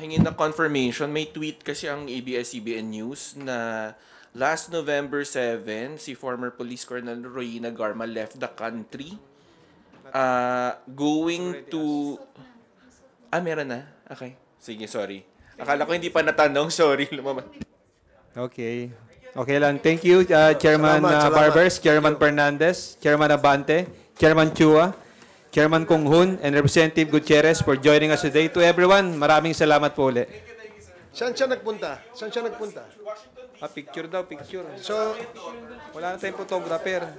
hingin na confirmation. May tweet kasi ang ABS-CBN News na last November 7, si former Police Colonel Royina Garma left the country going to... meron na? Okay. Sige, sorry. Akala ko hindi pa natanong. Sorry, lumaman. Okay. Okay lang. Thank you, Chairman Salamat. Barbers, Chairman Fernandez, Chairman Abante, Chairman Chua, Chairman Kong Hun, and Representative Gutierrez for joining us today. To everyone, maraming salamat po ulit. Saan siya nagpunta? Picture daw, picture. So, wala na tayong photographer.